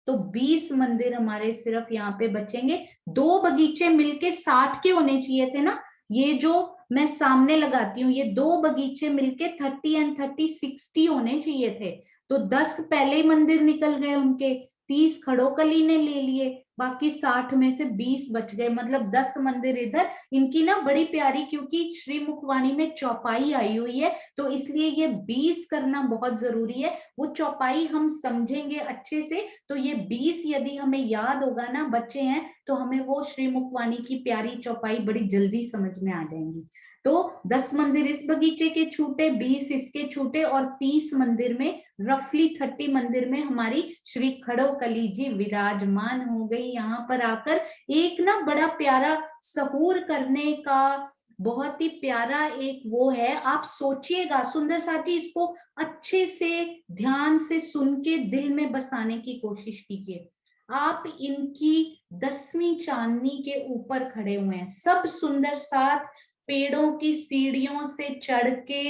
तो 20 मंदिर हमारे सिर्फ यहाँ पे बचेंगे। 2 बगीचे मिलके 60 के होने चाहिए थे ना, ये जो मैं सामने लगाती हूँ, ये 2 बगीचे मिलके 30 एंड 30 60 होने चाहिए थे। तो 10 पहले मंदिर निकल गए उनके, 30 खड़ोकली ने ले लिए, बाकी 60 में से 20 बच गए, मतलब 10 मंदिर इधर। इनकी ना बड़ी प्यारी, क्योंकि श्री मुखवाणी में चौपाई आई हुई है, तो इसलिए ये 20 करना बहुत जरूरी है। वो चौपाई हम समझेंगे अच्छे से, तो ये 20 यदि हमें याद होगा ना बच्चे हैं, तो हमें वो श्री मुखवाणी की प्यारी चौपाई बड़ी जल्दी समझ में आ जाएंगी। तो 10 मंदिर इस बगीचे के छूटे, 20 इसके छूटे, और 30 मंदिर में रफली 30 मंदिर में हमारी श्री खड़ोकली जी विराजमान हो गई। यहाँ पर आकर एक ना बड़ा प्यारा सहूर करने का बहुत ही प्यारा एक वो है। आप सोचिएगा सुंदर साथी, इसको अच्छे से ध्यान से सुन के दिल में बसाने की कोशिश कीजिए। आप इनकी 10वीं चांदनी के ऊपर खड़े हुए हैं, सब सुंदर साथ पेड़ों की सीढ़ियों से चढ़ के,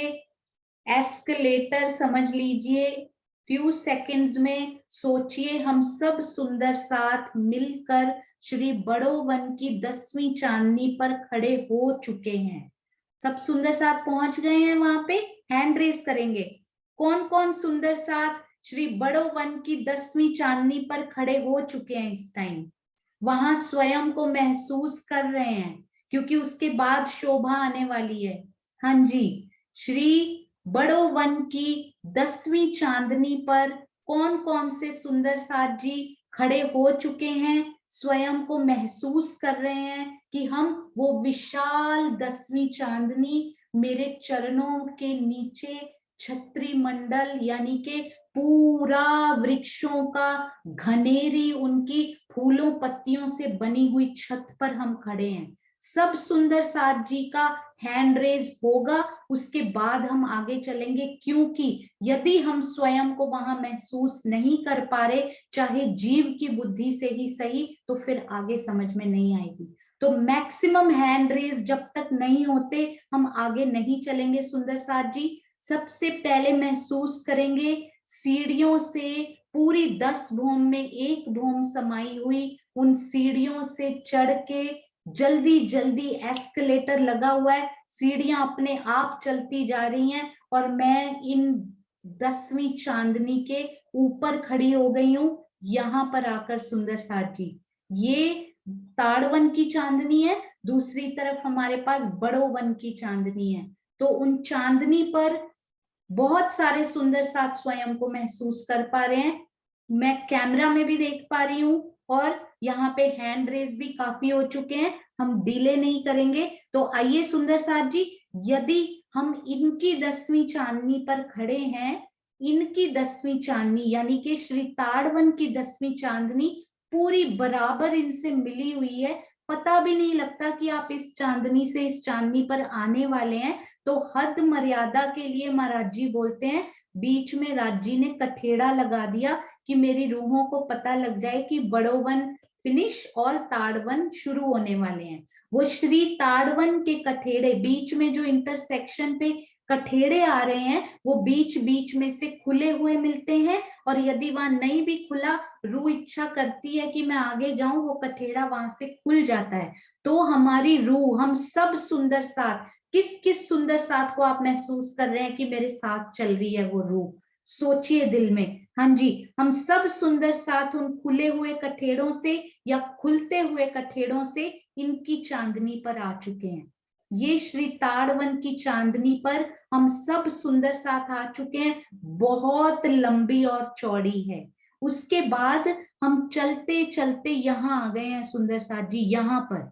एस्केलेटर समझ लीजिए। फ्यू सेकंड्स में सोचिए, हम सब सुंदर साथ मिलकर श्री बड़ोवन की 10वीं चांदनी पर खड़े हो चुके हैं। सब सुंदर साथ पहुंच गए हैं वहां पे, हैंड रेस करेंगे। कौन कौन सुंदर साथ श्री बड़ोवन की 10वीं चांदनी पर खड़े हो चुके हैं इस टाइम, वहां स्वयं को महसूस कर रहे हैं, क्योंकि उसके बाद शोभा आने वाली है। हाँ जी, श्री बड़ोवन की 10वीं चांदनी पर कौन कौन से सुंदर साथ जी खड़े हो चुके हैं, स्वयं को महसूस कर रहे हैं कि हम वो विशाल 10वीं चांदनी, मेरे चरणों के नीचे छत्री मंडल यानी के पूरा वृक्षों का घनेरी, उनकी फूलों पत्तियों से बनी हुई छत पर हम खड़े हैं। सब सुंदर साथ जी का हैंड रेज होगा, उसके बाद हम आगे चलेंगे, क्योंकि यदि हम स्वयं को वहां महसूस नहीं कर पा रहे, चाहे जीव की बुद्धि से ही सही, तो फिर आगे समझ में नहीं आएगी। तो मैक्सिमम हैंड रेज जब तक नहीं होते हम आगे नहीं चलेंगे सुंदर साथ जी। सबसे पहले महसूस करेंगे सीढ़ियों से, पूरी 10 भूम में 1 भूम समाई हुई, उन सीढ़ियों से चढ़ के जल्दी जल्दी एस्केलेटर लगा हुआ है, सीढ़ियां अपने आप चलती जा रही हैं, और मैं इन 10वीं चांदनी के ऊपर खड़ी हो गई हूं। यहाँ पर आकर सुंदर साथ जी, ये ताड़वन की चांदनी है, दूसरी तरफ हमारे पास बड़ोवन की चांदनी है। तो उन चांदनी पर बहुत सारे सुंदर साथ स्वयं को महसूस कर पा रहे हैं, मैं कैमरा में भी देख पा रही हूँ, और यहाँ पे हैंड रेज भी काफी हो चुके हैं, हम डिले नहीं करेंगे। तो आइए सुंदर साथ जी, यदि हम इनकी 10वीं चांदनी पर खड़े हैं, इनकी 10वीं चांदनी यानी कि श्री ताड़वन की 10वीं चांदनी पूरी बराबर इनसे मिली हुई है, पता भी नहीं लगता कि आप इस चांदनी से इस चांदनी पर आने वाले हैं। तो हद मर्यादा के लिए महाराज जी बोलते हैं, बीच में राज जी ने कठेड़ा लगा दिया कि मेरी रूहों को पता लग जाए कि बड़ोवन फिनिश और ताड़वन शुरू होने वाले हैं। वो श्री ताड़वन के कठेड़े, बीच में जो इंटरसेक्शन पे कठेड़े आ रहे हैं, वो बीच बीच में से खुले हुए मिलते हैं, और यदि वहां नहीं भी खुला, रूह इच्छा करती है कि मैं आगे जाऊं, वो कठेड़ा वहां से खुल जाता है। तो हमारी रूह, हम सब सुंदर साथ, किस किस सुंदर साथ को आप महसूस कर रहे हैं कि मेरे साथ चल रही है वो रूह? सोचिए दिल में। हाँ जी, हम सब सुंदर साथ उन खुले हुए कठेड़ों से या खुलते हुए कठेड़ों से इनकी चांदनी पर आ चुके हैं। ये श्री ताड़वन की चांदनी पर हम सब सुंदर साथ आ चुके हैं। बहुत लंबी और चौड़ी है। उसके बाद हम चलते चलते यहाँ आ गए हैं सुंदर साथ जी। यहाँ पर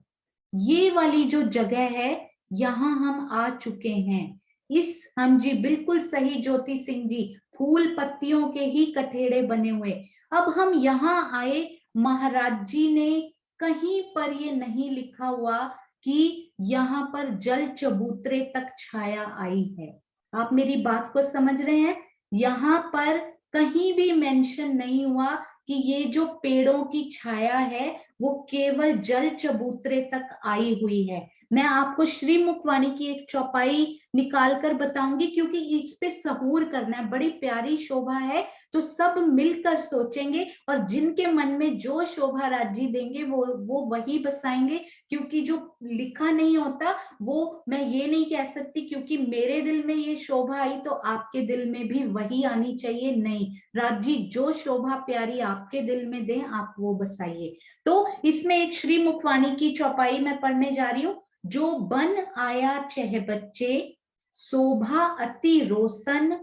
ये वाली जो जगह है, यहाँ हम आ चुके हैं। इस, हाँ जी बिल्कुल सही ज्योति सिंह जी, फूल पत्तियों के ही कठेड़े बने हुए। अब हम यहाँ आए, महाराज जी ने कहीं पर ये नहीं लिखा हुआ कि यहाँ पर जल चबूतरे तक छाया आई है। आप मेरी बात को समझ रहे हैं? यहाँ पर कहीं भी मेंशन नहीं हुआ कि ये जो पेड़ों की छाया है वो केवल जल चबूतरे तक आई हुई है। मैं आपको श्री मुखवाणी की एक चौपाई निकाल कर बताऊंगी, क्योंकि इस पे सहूर करना है। बड़ी प्यारी शोभा है, तो सब मिलकर सोचेंगे, और जिनके मन में जो शोभा राज जी देंगे वो वही बसाएंगे। क्योंकि जो लिखा नहीं होता वो मैं ये नहीं कह सकती क्योंकि मेरे दिल में ये शोभा आई तो आपके दिल में भी वही आनी चाहिए। नहीं, राज जी जो शोभा प्यारी आपके दिल में दें आप वो बसाइए। तो इसमें एक श्री मुखवाणी की चौपाई मैं पढ़ने जा रही हूँ। जो बन आया चह बच्चे, शोभा अति रोशन,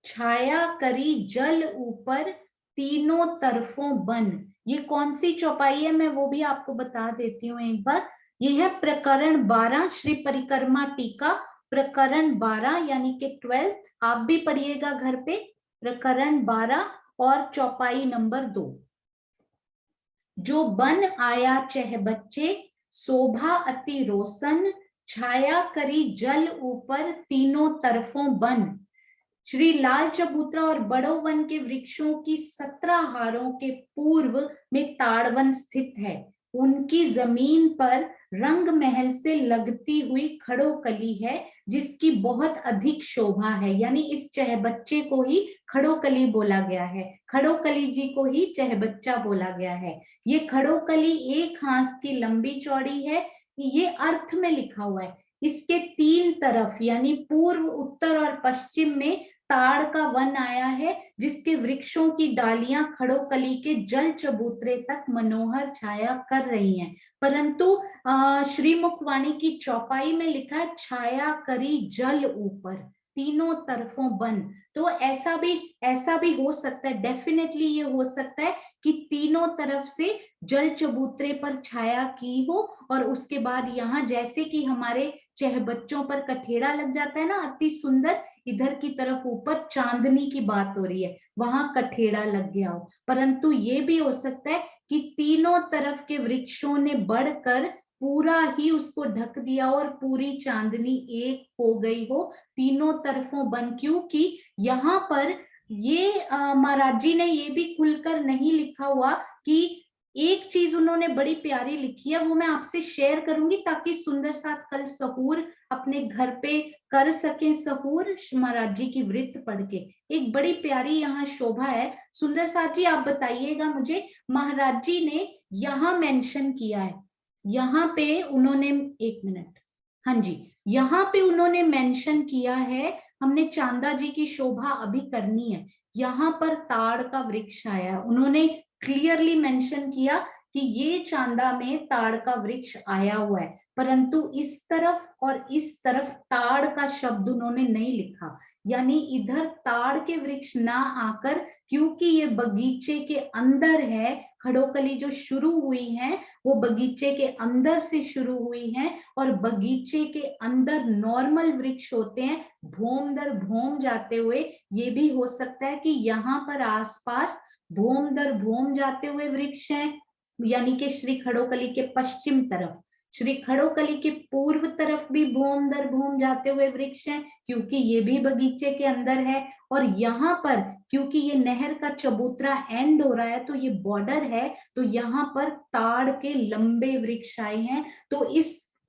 छाया करी जल ऊपर, तीनों तरफों बन। ये कौन सी चौपाई है मैं वो भी आपको बता देती हूँ एक बार। ये है प्रकरण 12 श्री परिक्रमा टीका, प्रकरण 12 यानी कि 12th। आप भी पढ़िएगा घर पे, प्रकरण 12 और चौपाई नंबर 2। जो बन आया चह बच्चे, शोभा अति रोशन, छाया करी जल ऊपर, तीनों तरफों बन। श्री लाल चबूतरा और बड़ो वन के वृक्षों की 17 हारों के पूर्व में ताड़वन स्थित है। उनकी जमीन पर रंग महल से लगती हुई खड़ोकली है, जिसकी बहुत अधिक शोभा है। यानी इस चहबच्चे को ही खड़ोकली बोला गया है, खड़ोकली जी को ही चहबच्चा बोला गया है। ये खड़ोकली 1 हाथ की लंबी चौड़ी है। ये अर्थ में लिखा हुआ है। इसके 3 तरफ यानी पूर्व, उत्तर और पश्चिम में ताड़ का वन आया है, जिसके वृक्षों की डालियां खड़ोकली के जल चबूतरे तक मनोहर छाया कर रही हैं। परंतु श्री मुखवाणी की चौपाई में लिखा है छाया करी जल ऊपर, तीनों तरफों बन। तो ऐसा भी हो सकता है, डेफिनेटली ये हो सकता है कि तीनों तरफ से जल चबूतरे पर छाया की हो, और उसके बाद यहाँ जैसे कि हमारे चहबच्चों पर कठेड़ा लग जाता है ना अति सुंदर, इधर की तरफ ऊपर चांदनी की बात हो रही है, वहां कठेड़ा लग गया हो। परंतु ये भी हो सकता है कि तीनों तरफ के वृक्षों ने बढ़कर पूरा ही उसको ढक दिया और पूरी चांदनी एक हो गई हो, तीनों तरफों बन। क्योंकि यहाँ पर ये महाराज जी ने ये भी खुलकर नहीं लिखा हुआ कि एक चीज उन्होंने बड़ी प्यारी लिखी है, वो मैं आपसे शेयर करूंगी ताकि सुंदर साथ कल सहूर अपने घर पे कर सकें। सहूर महाराज जी की वृत्त पढ़ के एक बड़ी प्यारी यहाँ शोभा है। सुंदर साथ जी आप बताइएगा मुझे, महाराज जी ने यहाँ मेंशन किया है, यहाँ पे उन्होंने, एक मिनट, हाँ जी, यहाँ पे उन्होंने मेंशन किया है, हमने चांदा जी की शोभा अभी करनी है, यहाँ पर ताड़ का वृक्ष आया। उन्होंने क्लियरली मेंशन किया कि ये चांदा में ताड़ का वृक्ष आया हुआ है, परंतु इस तरफ और इस तरफ ताड़ का शब्द उन्होंने नहीं लिखा। यानी इधर ताड़ के वृक्ष ना आकर, क्योंकि ये बगीचे के अंदर है, खड़ोकली जो शुरू हुई है वो बगीचे के अंदर से शुरू हुई है, और बगीचे के अंदर नॉर्मल वृक्ष होते हैं, भोम दर भोम जाते हुए। ये भी हो सकता है कि यहाँ पर आसपास भोम दर भोम जाते हुए वृक्ष हैं, यानी कि श्री खड़ोकली के पश्चिम तरफ। श्री खड़ोकली के पूर्व तरफ भी भूम दर भूम जाते हुए वृक्ष हैं, क्योंकि ये भी बगीचे के अंदर है। और यहाँ पर क्योंकि ये नहर का चबूतरा एंड हो रहा है, तो ये बॉर्डर है, तो यहाँ पर ताड़ के लंबे वृक्ष आए हैं। तो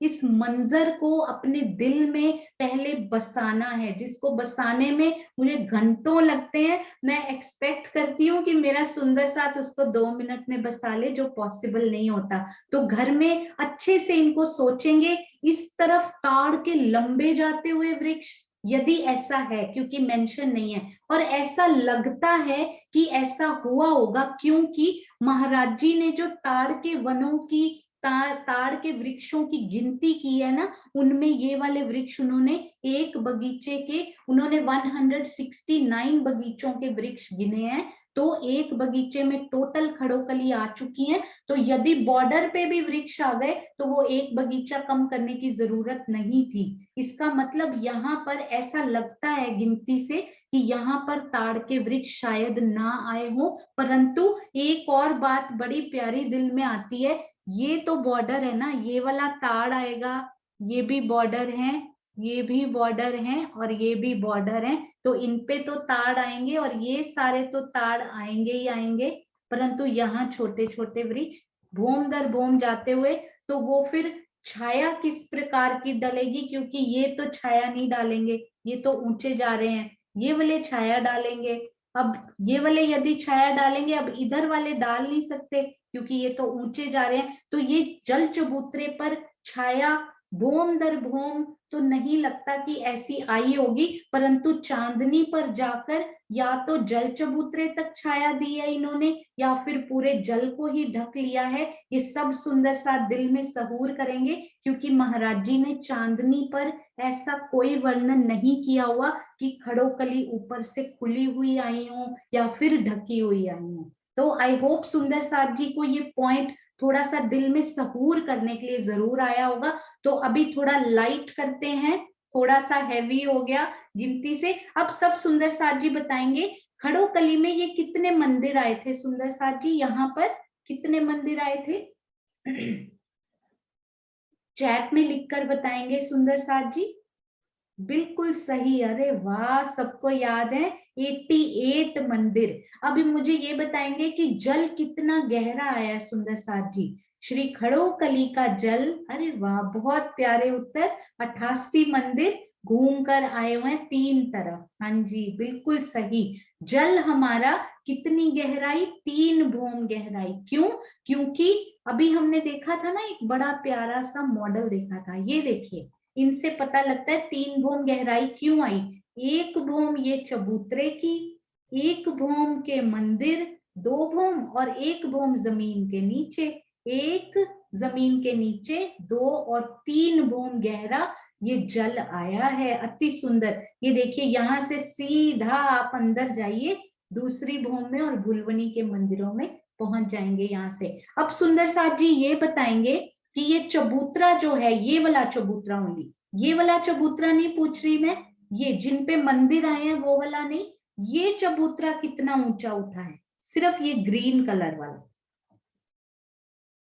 इस मंजर को अपने दिल में पहले बसाना है, जिसको बसाने में मुझे घंटों लगते हैं। मैं एक्सपेक्ट करती हूँ कि मेरा सुंदर साथ उसको 2 मिनट में बसा ले, जो पॉसिबल नहीं होता। तो घर में अच्छे से इनको सोचेंगे। इस तरफ ताड़ के लंबे जाते हुए वृक्ष, यदि ऐसा है, क्योंकि मेंशन नहीं है, और ऐसा लगता है कि ऐसा हुआ होगा, क्योंकि महाराज जी ने जो ताड़ के वनों की ताड़ के वृक्षों की गिनती की है ना, उनमें ये वाले वृक्ष उन्होंने एक बगीचे के उन्होंने 169 बगीचों के वृक्ष गिने हैं। तो एक बगीचे में टोटल खड़ोकली आ चुकी हैं। तो यदि बॉर्डर पे भी वृक्ष आ गए तो वो एक बगीचा कम करने की जरूरत नहीं थी। इसका मतलब यहाँ पर ऐसा लगता है गिनती से कि यहाँ पर ताड़ के वृक्ष शायद ना आए हो। परंतु एक और बात बड़ी प्यारी दिल में आती है, ये तो बॉर्डर है ना, ये वाला ताड़ आएगा, ये भी बॉर्डर है, ये भी बॉर्डर है और ये भी बॉर्डर है, तो इन पे तो ताड़ आएंगे और ये सारे तो ताड़ आएंगे ही आएंगे। परंतु यहाँ छोटे छोटे वृक्ष भूम दर भूम जाते हुए, तो वो फिर छाया किस प्रकार की डलेगी, क्योंकि ये तो छाया नहीं डालेंगे, ये तो ऊंचे जा रहे हैं, ये वाले छाया डालेंगे। अब ये वाले यदि छाया डालेंगे, अब इधर वाले डाल नहीं सकते क्योंकि ये तो ऊंचे जा रहे हैं। तो ये जल चबूतरे पर छाया भूम दर भूम तो नहीं लगता कि ऐसी आई होगी, परंतु चांदनी पर जाकर या तो जल चबूतरे तक छाया दी है इन्होंने, या फिर पूरे जल को ही ढक लिया है। ये सब सुंदर सा दिल में सहूर करेंगे, क्योंकि महाराज जी ने चांदनी पर ऐसा कोई वर्णन नहीं किया हुआ कि खड़ोकली ऊपर से खुली हुई आई हो या फिर ढकी हुई आई हो। तो आई होप सुंदर साथ जी को ये पॉइंट थोड़ा सा दिल में सहूर करने के लिए जरूर आया होगा। तो अभी थोड़ा लाइट करते हैं, थोड़ा सा हैवी हो गया गिनती से। अब सब सुंदर साथ जी बताएंगे खड़ोकली में ये कितने मंदिर आए थे। सुंदर साथ जी यहाँ पर कितने मंदिर आए थे चैट में लिखकर बताएंगे सुंदर साथ जी। बिल्कुल सही, अरे वाह, सबको याद है 88 मंदिर। अभी मुझे ये बताएंगे कि जल कितना गहरा आया है सुंदर साथ जी। श्री खड़ोकली का जल, अरे वाह बहुत प्यारे उत्तर, 88 मंदिर घूम कर आए हुए हैं 3 तरफ। हाँ जी बिल्कुल सही। जल हमारा कितनी गहराई, 3 भूम गहराई। क्यों? क्योंकि अभी हमने देखा था ना, एक बड़ा प्यारा सा मॉडल देखा था, ये देखिए, इनसे पता लगता है 3 भूम गहराई क्यों आई। 1 भूम ये चबूतरे की, 1 भूम के मंदिर, 2 भूम और 1 भूम जमीन के नीचे, 1 जमीन के नीचे, 2 और 3 भूम गहरा ये जल आया है। अति सुंदर। ये देखिए यहाँ से सीधा आप अंदर जाइए दूसरी भूम में और भुलवनी के मंदिरों में पहुंच जाएंगे यहाँ से। अब सुंदर साथ जी ये बताएंगे कि ये चबूतरा जो है, ये वाला चबूतरा ओनली, ये वाला चबूतरा नहीं पूछ रही मैं, ये जिन पे मंदिर आए हैं वो वाला नहीं, ये चबूतरा कितना ऊंचा उठा है, सिर्फ ये ग्रीन कलर वाला।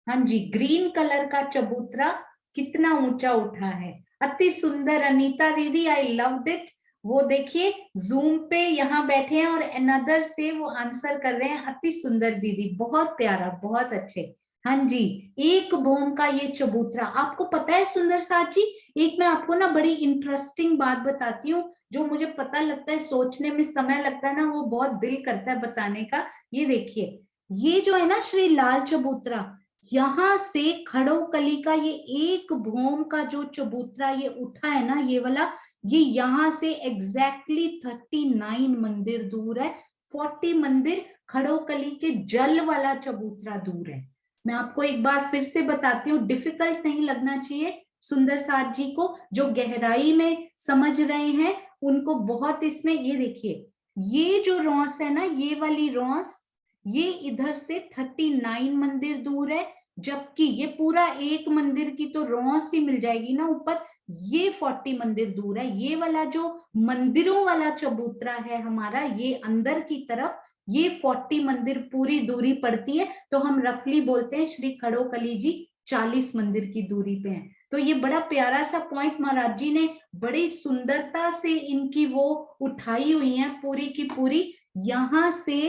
हाँ जी, ग्रीन कलर का चबूतरा कितना ऊंचा उठा है। अति सुंदर अनीता दीदी, आई लव्ड इट। वो देखिए जूम पे यहाँ बैठे हैं और अनदर से वो आंसर कर रहे हैं। अति सुंदर दीदी, बहुत प्यारा, बहुत अच्छे। हाँ जी, 1 भूम का ये चबूतरा। आपको पता है सुंदर साथ जी, एक मैं आपको ना बड़ी इंटरेस्टिंग बात बताती हूँ, जो मुझे पता लगता है, सोचने में समय लगता है ना, वो बहुत दिल करता है बताने का। ये देखिए, ये जो है ना श्री लाल चबूतरा, यहाँ से खड़ोकली का ये 1 भूम का जो चबूतरा ये उठा है ना, ये वाला, ये यहाँ से एग्जैक्टली 39 मंदिर दूर है। 40 मंदिर खड़ोकली के जल वाला चबूतरा दूर है। मैं आपको एक बार फिर से बताती हूँ, डिफिकल्ट नहीं लगना चाहिए सुंदर साथ जी को, जो गहराई में समझ रहे हैं उनको बहुत इसमें। ये देखिए, ये जो रॉस है ना, ये वाली रॉस, ये इधर से 39 मंदिर दूर है, जबकि ये पूरा 1 मंदिर की तो रॉस ही मिल जाएगी ना ऊपर, ये 40 मंदिर दूर है। ये वाला जो मंदिरों वाला चबूतरा है हमारा, ये अंदर की तरफ, ये 40 मंदिर पूरी दूरी पड़ती है। तो हम रफली बोलते हैं श्री खड़ोकली जी 40 मंदिर की दूरी पे हैं। तो ये बड़ा प्यारा सा पॉइंट महाराज जी ने बड़ी सुंदरता से इनकी वो उठाई हुई है पूरी की पूरी। यहाँ से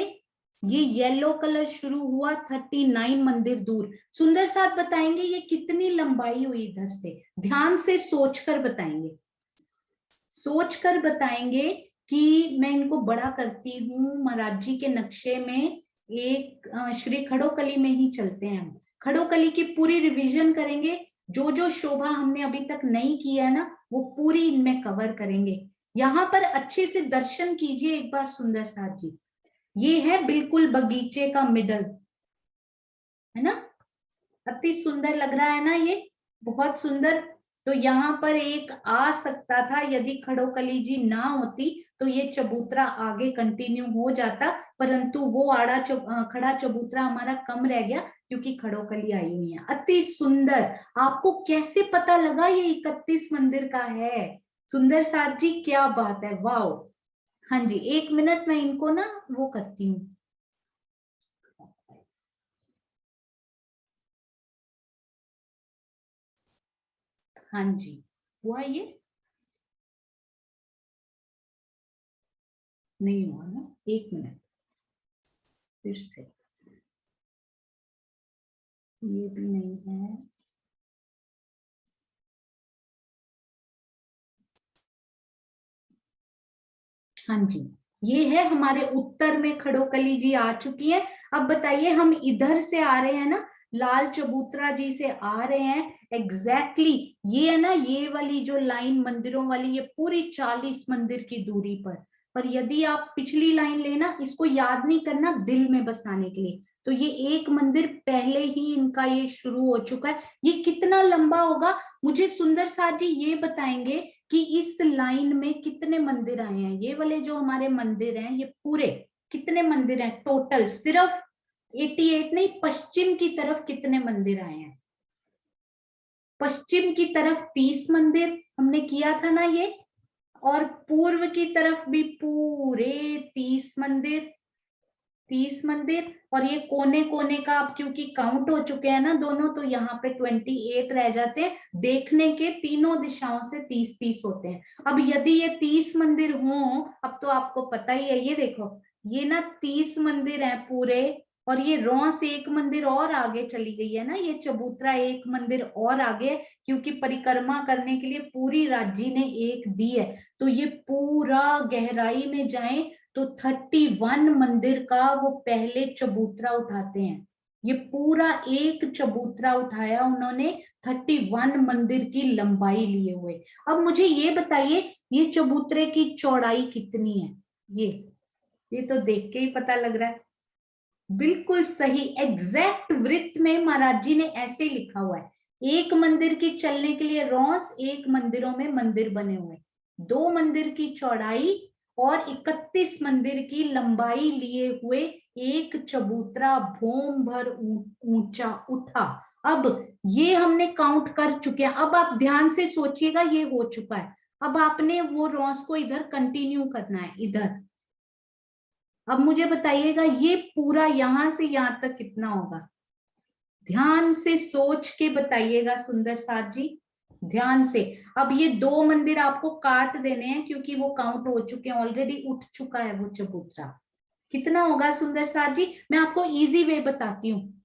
ये येलो कलर शुरू हुआ 39 मंदिर दूर। सुंदर साथ बताएंगे ये कितनी लंबाई हुई इधर से, ध्यान से सोचकर बताएंगे, सोचकर बताएंगे कि मैं इनको बड़ा करती हूँ। महाराज जी के नक्शे में एक श्री खड़ोकली में ही चलते हैं हम, खड़ोकली की पूरी रिवीजन करेंगे। जो जो शोभा हमने अभी तक नहीं किया है ना वो पूरी इनमें कवर करेंगे। यहाँ पर अच्छे से दर्शन कीजिए एक बार सुंदर साथ जी। ये है बिल्कुल बगीचे का मिडल, है ना, अति सुंदर लग रहा है ना, ये बहुत सुंदर। तो यहाँ पर एक आ सकता था, यदि खड़ोकली जी ना होती तो ये चबूतरा आगे कंटिन्यू हो जाता, परंतु वो खड़ा चबूतरा हमारा कम रह गया क्योंकि खड़ोकली आई हुई है। अति सुंदर। आपको कैसे पता लगा ये 31 मंदिर का है? सुंदर साथ जी क्या बात है, वाओ। हाँ जी, 1 मिनट मैं इनको ना वो करती हूँ। हाँ जी, हुआ ये? नहीं हुआ ना, 1 मिनट फिर से, ये भी नहीं है। हाँ जी, ये है हमारे उत्तर में खड़ोकली जी आ चुकी है। अब बताइए हम इधर से आ रहे हैं ना, लाल चबूतरा जी से आ रहे हैं एग्जैक्टली ये है ना, ये वाली जो लाइन मंदिरों वाली, ये पूरी 40 मंदिर की दूरी पर यदि आप पिछली लाइन लेना, इसको याद नहीं करना, दिल में बसाने के लिए। तो ये एक मंदिर पहले ही इनका ये शुरू हो चुका है। ये कितना लंबा होगा मुझे सुंदर साथ जी ये बताएंगे कि इस लाइन में कितने मंदिर आए हैं। ये वाले जो हमारे मंदिर हैं ये पूरे कितने मंदिर हैं टोटल? सिर्फ 88 नहीं, पश्चिम की तरफ कितने मंदिर आए हैं? पश्चिम की तरफ 30 मंदिर हमने किया था ना ये, और पूर्व की तरफ भी पूरे 30 मंदिर, 30 मंदिर। और ये कोने कोने का अब क्योंकि काउंट हो चुके हैं ना दोनों, तो यहाँ पे 28 रह जाते हैं। देखने के तीनों दिशाओं से 30-30 होते हैं। अब यदि ये 30 मंदिर हों, अब तो आपको पता ही है, ये देखो ये ना 30 मंदिर हैं पूरे, और ये रॉस एक मंदिर और आगे चली गई है ना, ये चबूतरा एक मंदिर और आगे, क्योंकि परिक्रमा करने के लिए पूरी राज्य ने एक दी है। तो ये पूरा गहराई में जाए तो 31 मंदिर का वो पहले चबूतरा उठाते हैं। ये पूरा एक चबूतरा उठाया उन्होंने, 31 मंदिर की लंबाई लिए हुए। अब मुझे ये बताइए ये चबूतरे की चौड़ाई कितनी है? ये तो देख के ही पता लग रहा है, बिल्कुल सही, एग्जैक्ट वृत्त में महाराज जी ने ऐसे लिखा हुआ है। एक मंदिर की चलने के लिए रॉस, एक मंदिरों में मंदिर बने हुए, 2 मंदिर की चौड़ाई और 31 मंदिर की लंबाई लिए हुए एक चबूतरा भोम भर ऊंचा उठा। अब ये हमने काउंट कर चुके हैं। अब आप ध्यान से सोचिएगा, ये हो चुका है। अब आपने वो रॉस को इधर कंटिन्यू करना है, इधर। अब मुझे बताइएगा ये पूरा यहां से यहां तक कितना होगा? ध्यान से सोच के बताइएगा सुंदर साथ जी, ध्यान से। अब ये 2 मंदिर आपको काट देने हैं क्योंकि वो काउंट हो चुके हैं, ऑलरेडी उठ चुका है वो चबूतरा। कितना होगा सुंदर साथ जी? मैं आपको इजी वे बताती हूँ,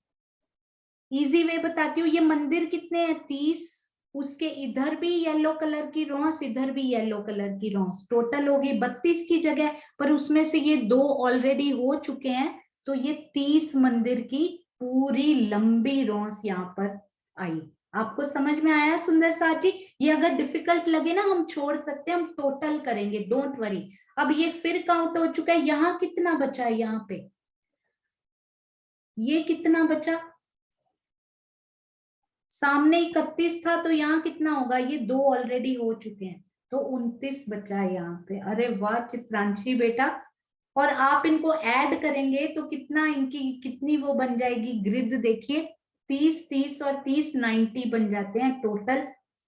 इजी वे बताती हूँ। ये मंदिर कितने हैं? 30, उसके इधर भी येलो कलर की रॉस, इधर भी येलो कलर की रॉस, टोटल हो गई 32 की जगह, पर उसमें से ये 2 ऑलरेडी हो चुके हैं। तो ये 30 मंदिर की पूरी लंबी रॉस यहाँ पर आई। आपको समझ में आया सुंदर साथ जी? ये अगर डिफिकल्ट लगे ना हम छोड़ सकते हैं, हम टोटल करेंगे, डोंट वरी। अब ये फिर काउंट हो चुका है। यहाँ कितना बचा है? यहाँ पे ये कितना बचा? सामने 31 था तो यहाँ कितना होगा? ये 2 ऑलरेडी हो चुके हैं, तो 29 बचा है यहाँ पे। अरे वाह चित्रांशी बेटा, और आप इनको ऐड करेंगे तो कितना, इनकी कितनी वो बन जाएगी ग्रिड? देखिए 30, 30 और 30, 90 बन जाते हैं टोटल।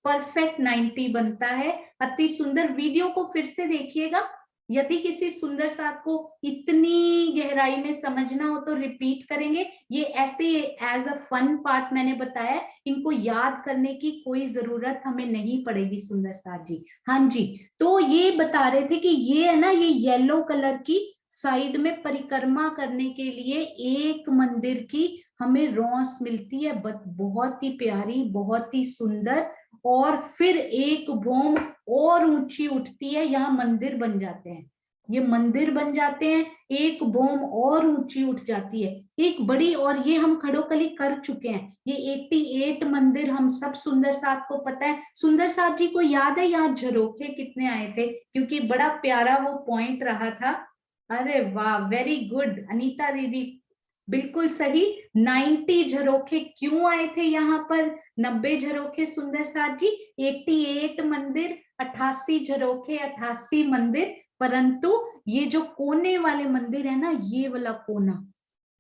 परफेक्ट 90 बनता है, अति सुंदर। वीडियो को फिर से देखिएगा, यदि किसी सुंदर साथ को इतनी गहराई में समझना हो तो रिपीट करेंगे। ये ऐसे एज अ फन पार्ट मैंने बताया, इनको याद करने की कोई जरूरत हमें नहीं पड़ेगी सुंदर साथ जी। हाँ जी, तो ये बता रहे थे कि ये है ना, ये येलो कलर की साइड में परिक्रमा करने के लिए एक मंदिर की हमें रौस मिलती है, बहुत ही प्यारी, बहुत ही सुंदर। और फिर एक भौम और ऊंची उठती है, यहाँ मंदिर बन जाते हैं, ये मंदिर बन जाते हैं, एक भौम और ऊंची उठ जाती है, एक बड़ी। और ये हम खड़ोकली कर चुके हैं, ये 88 मंदिर हम सब सुंदर साथ को पता है। सुंदर साथ जी को याद है यहाँ झरोखे कितने आए थे? क्योंकि बड़ा प्यारा वो पॉइंट रहा था। अरे वाह, वेरी गुड अनीता दीदी, बिल्कुल सही। 90 झरोखे क्यों आए थे यहाँ पर? 90 झरोखे सुंदर साथ जी, 88 मंदिर, 88 झरोखे, 88 मंदिर। परंतु ये जो कोने वाले मंदिर है ना, ये वाला कोना,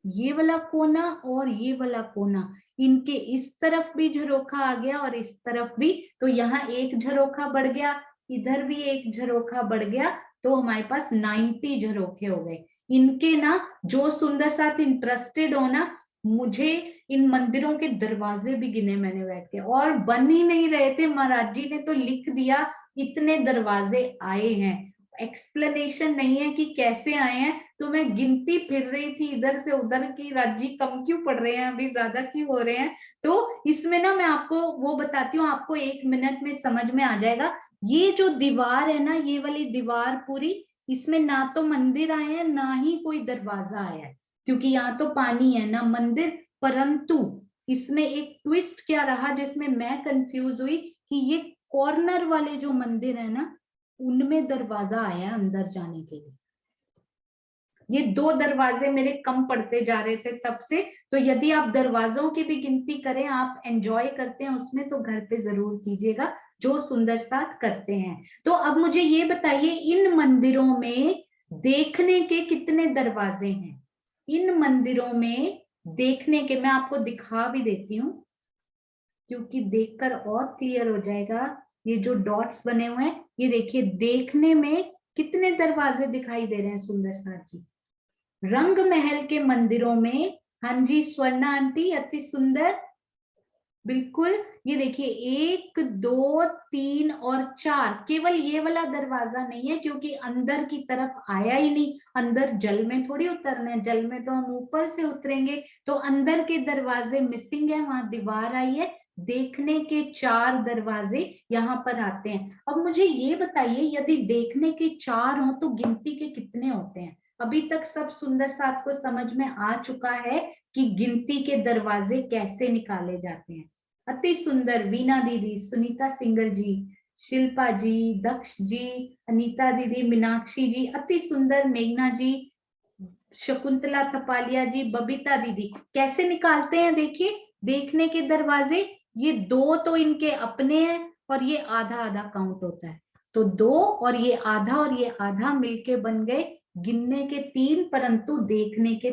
ये वाला कोना और ये वाला कोना, इनके इस तरफ भी झरोखा आ गया और इस तरफ भी, तो यहाँ एक झरोखा बढ़ गया, इधर भी एक झरोखा बढ़ गया, तो हमारे पास 90 झरोखे हो गए। इनके ना जो सुंदर साथ इंटरेस्टेड हो ना, मुझे इन मंदिरों के दरवाजे भी गिने मैंने बैठ के, और बन ही नहीं रहे थे, महाराज जी ने तो लिख दिया इतने दरवाजे आए हैं। एक्सप्लेनेशन नहीं है कि कैसे आए हैं, तो मैं गिनती फिर रही थी इधर से उधर की राज्य कम क्यों पड़ रहे हैं, अभी ज्यादा क्यों हो रहे हैं। तो इसमें ना मैं आपको वो बताती हूँ, आपको 1 मिनट में समझ में आ जाएगा। ये जो दीवार है ना, ये वाली दीवार पूरी, इसमें ना तो मंदिर आए हैं ना ही कोई दरवाजा आया है, क्योंकि यहाँ तो पानी है ना मंदिर। परंतु इसमें एक ट्विस्ट क्या रहा जिसमें मैं कंफ्यूज हुई कि ये कॉर्नर वाले जो मंदिर है ना, उनमें दरवाजा आया अंदर जाने के लिए। ये 2 दरवाजे मेरे कम पड़ते जा रहे थे तब से। तो यदि आप दरवाजों की भी गिनती करें, आप एंजॉय करते हैं उसमें, तो घर पे जरूर कीजिएगा जो सुंदर साथ करते हैं। तो अब मुझे ये बताइए, इन मंदिरों में देखने के कितने दरवाजे हैं? इन मंदिरों में देखने के, मैं आपको दिखा भी देती हूँ क्योंकि देखकर और क्लियर हो जाएगा। ये जो डॉट्स बने हुए हैं, ये देखिए, देखने में कितने दरवाजे दिखाई दे रहे हैं सुंदर साथ जी? रंग महल के मंदिरों में, हाँ जी स्वर्णा आंटी, अति सुंदर, बिल्कुल। ये देखिए 1 2 3 और 4, केवल ये वाला दरवाजा नहीं है क्योंकि अंदर की तरफ आया ही नहीं। अंदर जल में थोड़ी उतरना है, जल में तो हम ऊपर से उतरेंगे, तो अंदर के दरवाजे मिसिंग है, वहां दीवार आई है। देखने के 4 दरवाजे यहाँ पर आते हैं। अब मुझे ये बताइए, यदि देखने के 4 हो तो गिनती के कितने होते हैं? अभी तक सब सुंदर साथ को समझ में आ चुका है कि गिनती के दरवाजे कैसे निकाले जाते हैं। अति सुंदर वीना दीदी, सुनीता सिंगर जी, शिल्पा जी, दक्ष जी, अनीता दीदी, मीनाक्षी जी, अति सुंदर मेघना जी, शकुंतला थपालिया जी, बबीता दीदी, कैसे निकालते हैं? देखिए, देखने के दरवाजे, ये 2 तो इनके अपने हैं और ये आधा आधा काउंट होता है, तो 2 और ये आधा मिलके बन गए गिनने के 3, परंतु देखने के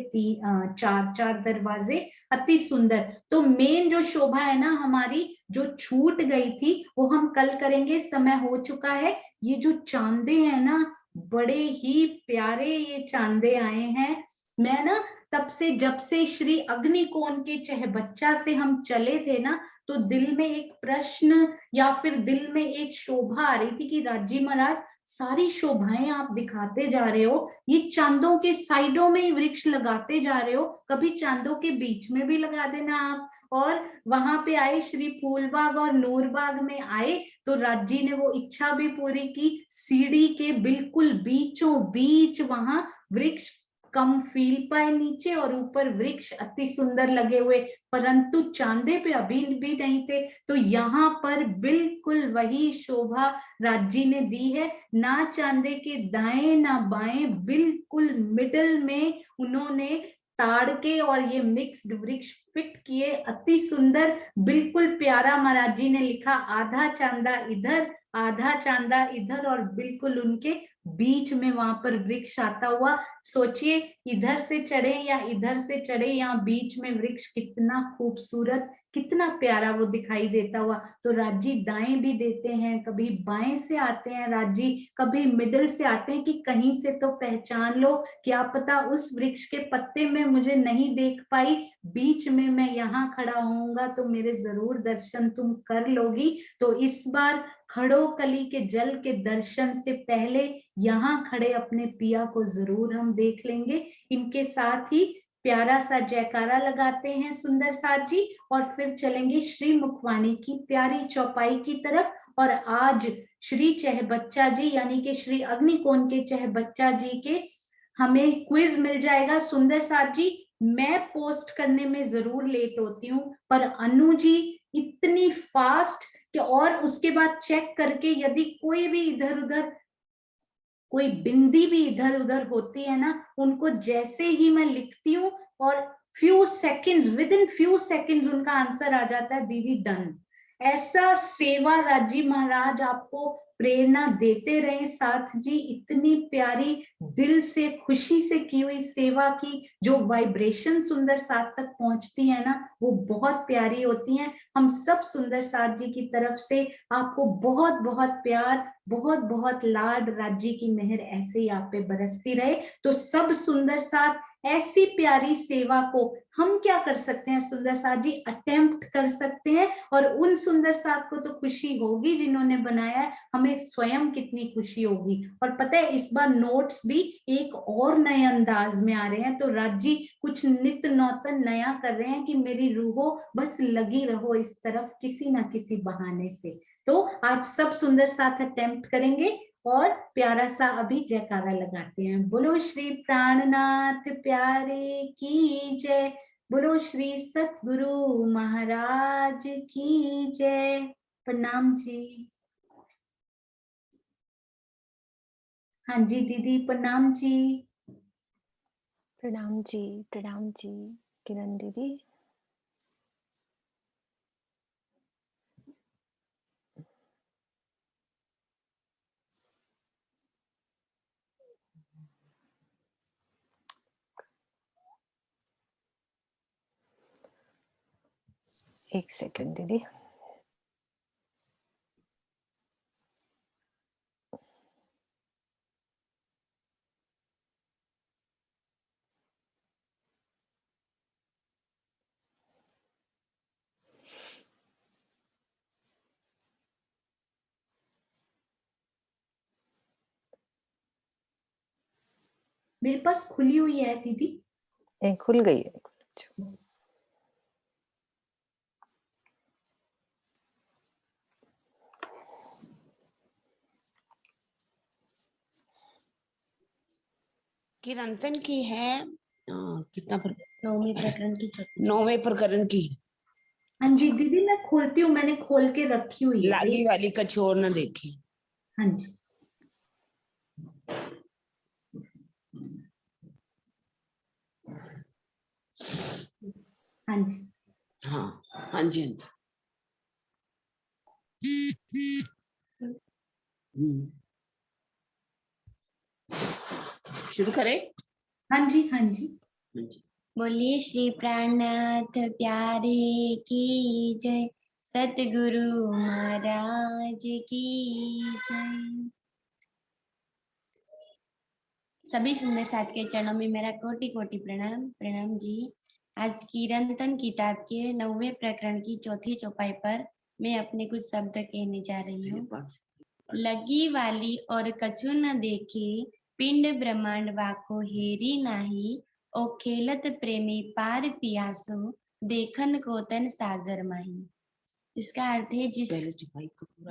4 दरवाजे। अति सुंदर। तो मेन जो शोभा है ना हमारी, जो छूट गई थी, वो हम कल करेंगे, समय हो चुका है। ये जो चांदे हैं ना, बड़े ही प्यारे ये चांदे आए हैं। मैं ना तब से, जब से श्री अग्निकोण के चहबच्चा से हम चले थे ना, तो दिल में एक प्रश्न या फिर दिल में एक शोभा आ रही थी कि राजी महाराज, सारी शोभाएं आप दिखाते जा रहे हो, ये चांदों के साइडों में ही वृक्ष लगाते जा रहे हो, कभी चांदों के बीच में भी लगा देना आप। और वहां पे आए, श्री फूलबाग और नूरबाग में आए, तो राज जी ने वो इच्छा भी पूरी की, सीढ़ी के बिल्कुल बीचों बीच वहां वृक्ष कम फील पाए नीचे, और ऊपर वृक्ष अति सुंदर लगे हुए, परंतु चांदे पे अभी भी नहीं थे। तो यहाँ पर बिल्कुल वही शोभा राज जी ने दी है, ना चांदे के दाएं ना बाएं, बिल्कुल मिडल में उन्होंने ताड़ के और ये मिक्स्ड वृक्ष फिट किए, अति सुंदर, बिल्कुल प्यारा। महाराज जी ने लिखा आधा चांदा इधर आधा चांदा इधर और बिल्कुल उनके बीच में वहां पर वृक्ष आता हुआ। सोचिए इधर से चढ़े या इधर से चढ़े, यहाँ बीच में वृक्ष, कितना खूबसूरत, कितना प्यारा वो दिखाई देता हुआ। तो राज जी दाएं भी देते हैं, कभी बाएं से आते हैं राज जी, कभी मिडिल से आते हैं कि कहीं से तो पहचान लो, क्या पता उस वृक्ष के पत्ते में मुझे नहीं देख पाई, बीच में मैं यहाँ खड़ा होऊंगा तो मेरे जरूर दर्शन तुम कर लोगी। तो इस बार खड़ो कली के जल के दर्शन से पहले यहाँ खड़े अपने पिया को जरूर हम देख लेंगे। इनके साथ ही प्यारा सा जयकारा लगाते हैं सुंदर साथ जी, और फिर चलेंगे श्री मुखवाणी की प्यारी चौपाई की तरफ। और आज श्री चहबच्चा जी यानी कि श्री अग्निकोण के चहबच्चा जी के हमें क्विज मिल जाएगा सुंदर साथ जी। मैं पोस्ट करने में जरूर लेट होती हूँ, पर अनु जी इतनी फास्ट कि, और उसके बाद चेक करके यदि कोई भी इधर उधर कोई बिंदी भी इधर उधर होती है ना, उनको जैसे ही मैं लिखती हूँ और विद इन फ्यू सेकेंड्स उनका आंसर आ जाता है, दीदी डन। ऐसा सेवा राजी महाराज आपको प्रेरणा देते रहे साथ जी। इतनी प्यारी दिल से खुशी से की हुई सेवा की जो वाइब्रेशन सुंदर साथ तक पहुंचती है ना, वो बहुत प्यारी होती हैं। हम सब सुंदर साथ जी की तरफ से आपको बहुत बहुत प्यार, बहुत बहुत लाड, राज्य की मेहर ऐसे ही आप पे बरसती रहे। तो सब सुंदर साथ ऐसी प्यारी सेवा को हम क्या कर सकते हैं सुंदर साथ जी, अटेम्प्ट कर सकते हैं। और उन सुंदर साथ को तो खुशी होगी जिन्होंने बनाया है, हमें स्वयं कितनी खुशी होगी। और पता है इस बार नोट्स भी एक और नए अंदाज में आ रहे हैं, तो राज्य कुछ नित नौतन नया कर रहे हैं कि मेरी रूहो बस लगी रहो इस तरफ किसी ना किसी बहाने से। तो आज सब सुंदर साथ अटेम्प्ट करेंगे और प्यारा सा अभी जयकारा लगाते हैं। बोलो श्री प्राणनाथ प्यारे की जय, बोलो श्री सतगुरु महाराज की जय। प्रणाम जी। हाँ जी दीदी प्रणाम जी। प्रणाम जी किरण दीदी। एक सेकंड दीदी। मेरे पास खुली हुई है दीदी। खुल गई है। किरंतन की है कितना 9वें प्रकरण की। हाँ जी दीदी मैं खोलती हूँ, मैंने खोल के रखी हुई है। लागी वाली का छोर न देखे। हाँ जी हाँ जी हाँ हाँ जी शुरू करें। हाँ जी हाँ जी। बोलिए श्री प्राणनाथ प्यारे की जय, सतगुरु महाराज की जय। सभी सुंदर साथ के चरणों में मेरा कोटि कोटि प्रणाम। प्रणाम जी। आज किरंतन किताब के 9वें प्रकरण की चौथी चौपाई पर मैं अपने कुछ शब्द कहने जा रही हूँ। लगी वाली और कछु न देखे, पिंड ब्रह्मांड वाको हेरी नाही, ओ खेलत प्रेमी पार पियासो, देखन को तन सागर माही। इसका अर्थ है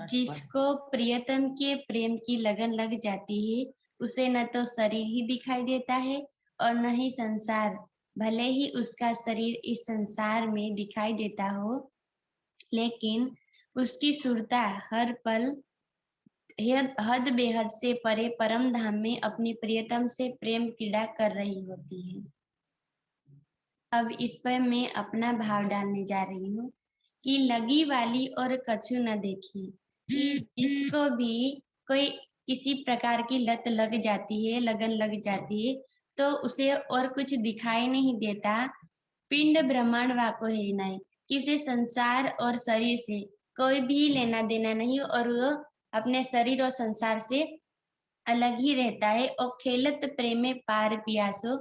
जिसको प्रियतम के प्रेम की लगन लग जाती है, उसे न तो शरीर ही दिखाई देता है और न ही संसार, भले ही उसका शरीर इस संसार में दिखाई देता हो, लेकिन उसकी सुरता हर पल हद बेहद से परे परम धाम में अपनी प्रियतम से प्रेम क्रीड़ा कर रही होती है। अब इस पर मैं अपना भाव डालने जा रही हूँ कि लगी वाली और कछु न देखी। कि जिसको भी कोई किसी प्रकार की लत लग जाती है, लगन लग जाती है, तो उसे और कुछ दिखाई नहीं देता। पिंड ब्रह्मांड वाको है नहीं, कि उसे संसार और शरीर से कोई भी लेना देना नहीं, और वो अपने शरीर और संसार से अलग ही रहता है। और खेलत प्रेमे पार पियासो,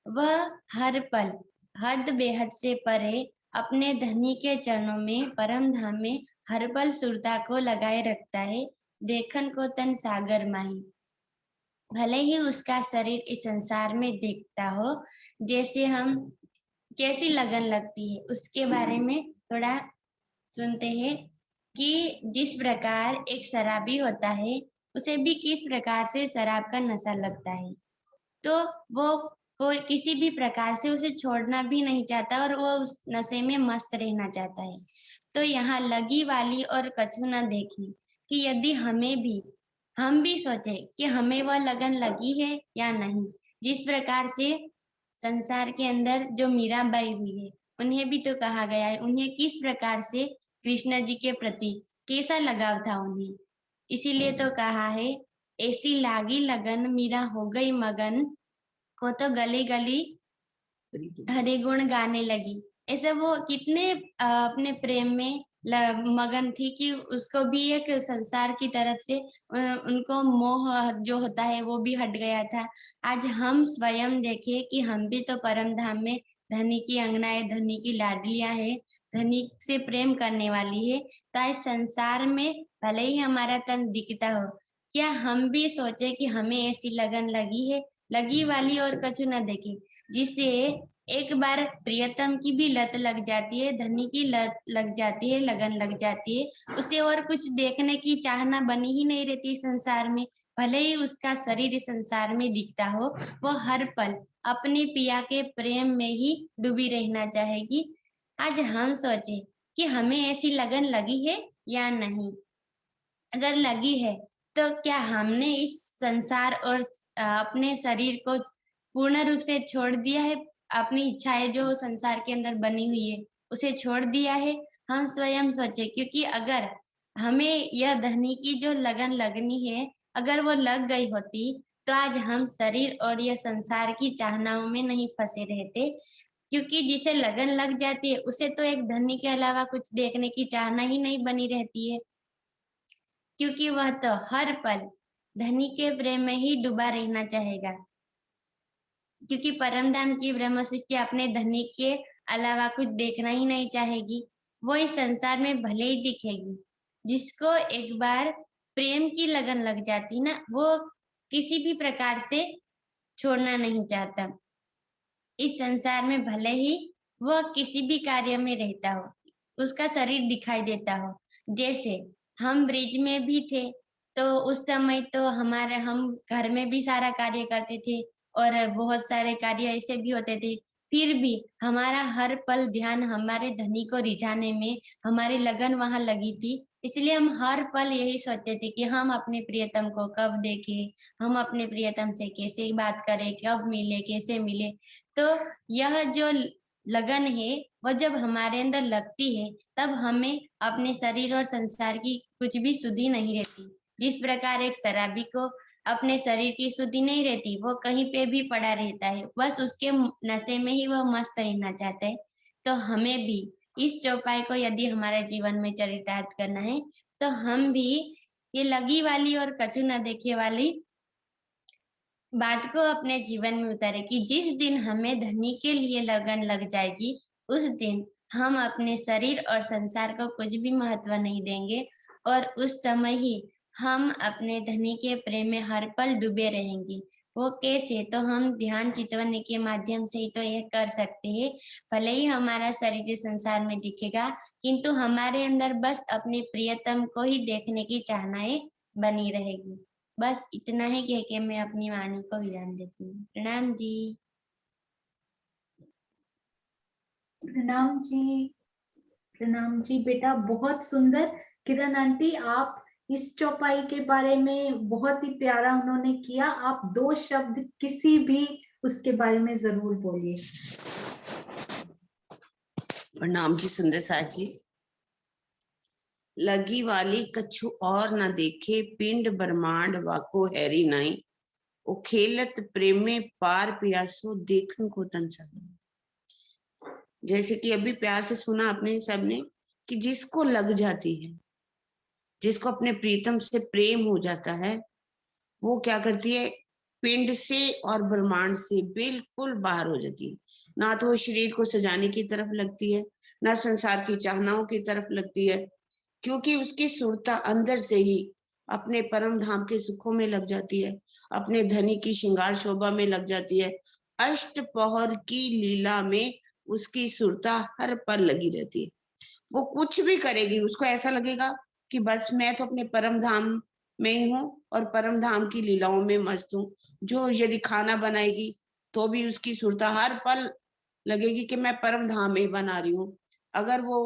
वह हर पल हद बेहद से परे अपने धनी के चरणों में परम धाम में हर पल सुरता को लगाए रखता है। देखन को तन सागर माही, भले ही उसका शरीर इस संसार में दिखता हो, जैसे हम कैसी लगन लगती है उसके बारे में थोड़ा सुनते हैं। कि जिस प्रकार एक शराबी होता है, उसे भी किस प्रकार से शराब का नशा लगता है, तो वो कोई किसी भी प्रकार से उसे छोड़ना भी नहीं चाहता और वो उस नशे में मस्त रहना चाहता है। तो यहाँ लगी वाली और कछु न देखी, कि यदि हम भी सोचे कि हमें वह लगन लगी है या नहीं। जिस प्रकार से संसार के अंदर जो मीराबाई हुई है, उन्हें भी तो कहा गया है, उन्हें किस प्रकार से कृष्ण जी के प्रति कैसा लगाव था उन्हें, इसीलिए तो कहा है, ऐसी लागी लगन मीरा हो गई मगन, को तो गली गली हरे गुण गाने लगी। ऐसे वो कितने अपने प्रेम में मगन थी कि उसको भी एक संसार की तरफ से उनको मोह जो होता है वो भी हट गया था। आज हम स्वयं देखे कि हम भी तो परम धाम में धनी की अंगना है, धनी की लाडलियां है, धनी से प्रेम करने वाली है। तो इस संसार में भले ही हमारा तन दिखता हो, क्या हम भी सोचे कि हमें ऐसी लगन लगी है, लगी वाली और कछु न देखे, जिससे एक बार प्रियतम की भी लत लग जाती है, धनी की लत लग जाती है, लगन लग जाती है, उसे और कुछ देखने की चाहना बनी ही नहीं रहती संसार में। भले ही उसका शरीर इस संसार में दिखता हो, वो हर पल अपने पिया के प्रेम में ही डूबी रहना चाहेगी। आज हम सोचे कि हमें ऐसी लगन लगी है या नहीं। अगर लगी है तो क्या हमने इस संसार और अपने शरीर को पूर्ण रूप से छोड़ दिया है, अपनी इच्छाएं जो संसार के अंदर बनी हुई है उसे छोड़ दिया है? हम स्वयं सोचे, क्योंकि अगर हमें यह धनी की जो लगन लगनी है अगर वो लग गई होती तो आज हम शरीर और यह संसार की चाहनाओं में नहीं फंसे रहते। क्योंकि जिसे लगन लग जाती है उसे तो एक धनी के अलावा कुछ देखने की चाहना ही नहीं बनी रहती है, क्योंकि वह तो हर पल धनी के प्रेम में ही डूबा रहना चाहेगा। क्योंकि परम धाम की ब्रह्म सृष्टि अपने धनी के अलावा कुछ देखना ही नहीं चाहेगी। वो इस संसार में भले ही दिखेगी, जिसको एक बार प्रेम की लगन लग जाती ना, वो किसी भी प्रकार से छोड़ना नहीं चाहता। इस संसार में भले ही वह किसी भी कार्य में रहता हो, उसका शरीर दिखाई देता हो। जैसे हम ब्रिज में भी थे तो उस समय तो हम घर में भी सारा कार्य करते थे और बहुत सारे कार्य ऐसे भी होते थे, फिर भी हमारा हर पल ध्यान हमारे धनी को रिझाने में हमारी लगन वहां लगी थी। इसलिए हम हर पल यही सोचते थे कि हम अपने प्रियतम को कब देखें, हम अपने प्रियतम से कैसे बात करें, कब मिले, कैसे मिले। तो यह जो लगन है वह जब हमारे अंदर लगती है तब हमें अपने शरीर और संसार की कुछ भी सुधि नहीं रहती। जिस प्रकार एक शराबी को अपने शरीर की सुधि नहीं रहती, वो कहीं पे भी पड़ा रहता है, बस उसके नशे में ही वह मस्त रहना चाहता है। तो हमें भी इस चौपाई को यदि हमारे जीवन में चरितार्थ करना है तो हम भी ये लगी वाली और कछु न देखे वाली बात को अपने जीवन में उतारे कि जिस दिन हमें धनी के लिए लगन लग जाएगी उस दिन हम अपने शरीर और संसार को कुछ भी महत्व नहीं देंगे और उस समय ही हम अपने धनी के प्रेम में हर पल डूबे रहेंगे। वो कैसे? तो हम ध्यान चितवन के माध्यम से ही तो यह कर सकते हैं। भले ही हमारा शरीर संसार में दिखेगा किंतु हमारे अंदर बस अपने प्रियतम को ही देखने की चाहनाएं बनी रहेगी। बस इतना है कह के मैं अपनी वाणी को विराम देती हूँ। प्रणाम जी। प्रणाम जी, प्रणाम जी बेटा, बहुत सुंदर। किरण आंटी, आप इस चौपाई के बारे में बहुत ही प्यारा उन्होंने किया। आप 2 शब्द किसी भी उसके बारे में जरूर बोलिए। प्रणाम जी सुंदर साथ जी। लगी वाली कछु और न देखे, पिंड ब्रह्मांड वाको हैरी नाई, ओ खेलत प्रेमे पार प्यासो देखन को तन सगे। जैसे कि अभी प्यार से सुना आपने सबने कि जिसको लग जाती है, जिसको अपने प्रीतम से प्रेम हो जाता है, वो क्या करती है, पिंड से और ब्रह्मांड से बिल्कुल बाहर हो जाती है। ना तो वो शरीर को सजाने की तरफ लगती है, ना संसार की चाहनाओं की तरफ लगती है, क्योंकि उसकी सुरता अंदर से ही अपने परम धाम के सुखों में लग जाती है, अपने धनी की श्रृंगार शोभा में लग जाती है। अष्ट पहर की लीला में उसकी सुरता हर पल लगी रहती है। वो कुछ भी करेगी, उसको ऐसा लगेगा कि बस मैं तो अपने परम धाम में ही हूँ और परम धाम की लीलाओं में मस्त हूँ। जो यदि खाना बनाएगी तो भी उसकी सुरता हर पल लगेगी कि मैं परम धाम में ही बना रही हूँ। अगर वो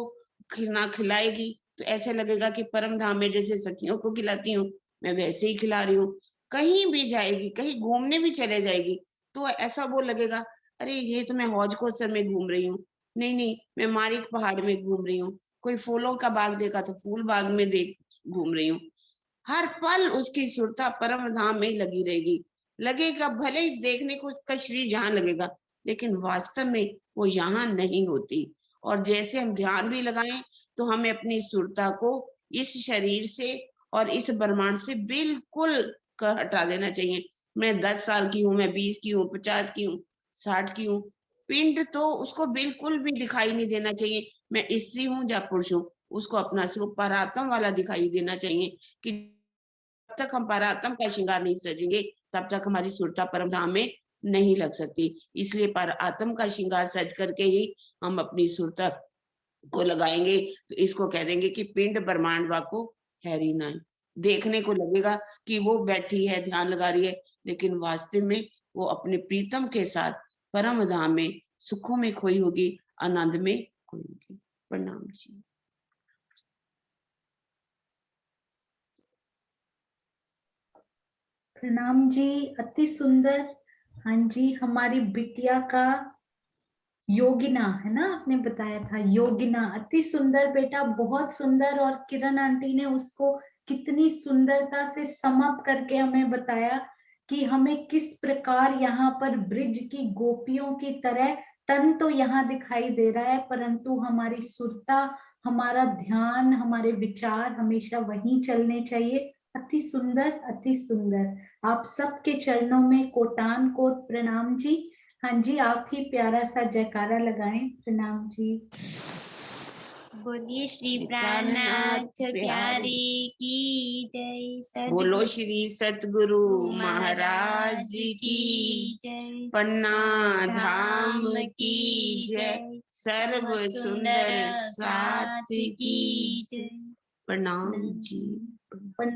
खाना खिलाएगी तो ऐसे लगेगा कि परम धाम में जैसे सखियों को खिलाती हूँ मैं वैसे ही खिला रही हूँ। कहीं भी जाएगी, कहीं घूमने भी चले जाएगी तो ऐसा वो लगेगा, अरे ये तो मैं हौज कोसर में घूम रही हूँ, नहीं मैं मारिक पहाड़ में घूम रही हूँ, कोई फूलों का बाग देखा तो फूल बाग में देख घूम रही हूँ। हर पल उसकी सुरता परम धाम में ही लगी रहेगी। लगेगा भले ही देखने को उसका शरीर जहां लगेगा, लेकिन वास्तव में वो यहाँ नहीं होती। और जैसे हम ध्यान भी लगाएं तो हमें अपनी सुरता को इस शरीर से और इस ब्रह्मांड से बिल्कुल हटा देना चाहिए। मैं 10 साल की हूँ, मैं 20 की हूँ, 50 की हूँ, 60 की हूँ, पिंड तो उसको बिल्कुल भी दिखाई नहीं देना चाहिए। मैं स्त्री हूँ या पुरुष हूँ, उसको अपना स्वरूप परात्म वाला दिखाई देना चाहिए कि जब तक हम परात्म का श्रृंगार नहीं सजेंगे तब तक हमारी सुरता परम धाम में नहीं लग सकती। इसलिए परात्म का श्रृंगार सज करके ही हम अपनी सुरता को लगाएंगे। तो इसको कह देंगे कि पिंड ब्रह्मांड वाको हैरी नाई। देखने को लगेगा कि वो बैठी है, ध्यान लगा रही है, लेकिन वास्तव में वो अपने प्रीतम के साथ परम धाम में सुखों में खोई होगी, आनंद में खोई होगी। प्रणाम जी। प्रणाम जी, अति सुंदर। हाँ जी, हमारी बिटिया का योगिना है ना, आपने बताया था योगिना, अति सुंदर बेटा, बहुत सुंदर। और किरण आंटी ने उसको कितनी सुंदरता से समअप करके हमें बताया कि हमें किस प्रकार यहाँ पर ब्रिज की गोपियों की तरह तन तो यहाँ दिखाई दे रहा है, परंतु हमारी सुरता, हमारा ध्यान, हमारे विचार हमेशा वहीं चलने चाहिए। अति सुंदर, अति सुंदर। आप सबके चरणों में कोटान कोट प्रणाम जी। हाँ जी, आप ही प्यारा सा जयकारा लगाएं। प्रणाम जी। बोलिए श्री प्राणनाथ प्यारे की जय। बोलो श्री सतगुरु महाराज की जय। पन्ना धाम की जय। सर्व सुंदर साथ की जय। प्रणाम जी।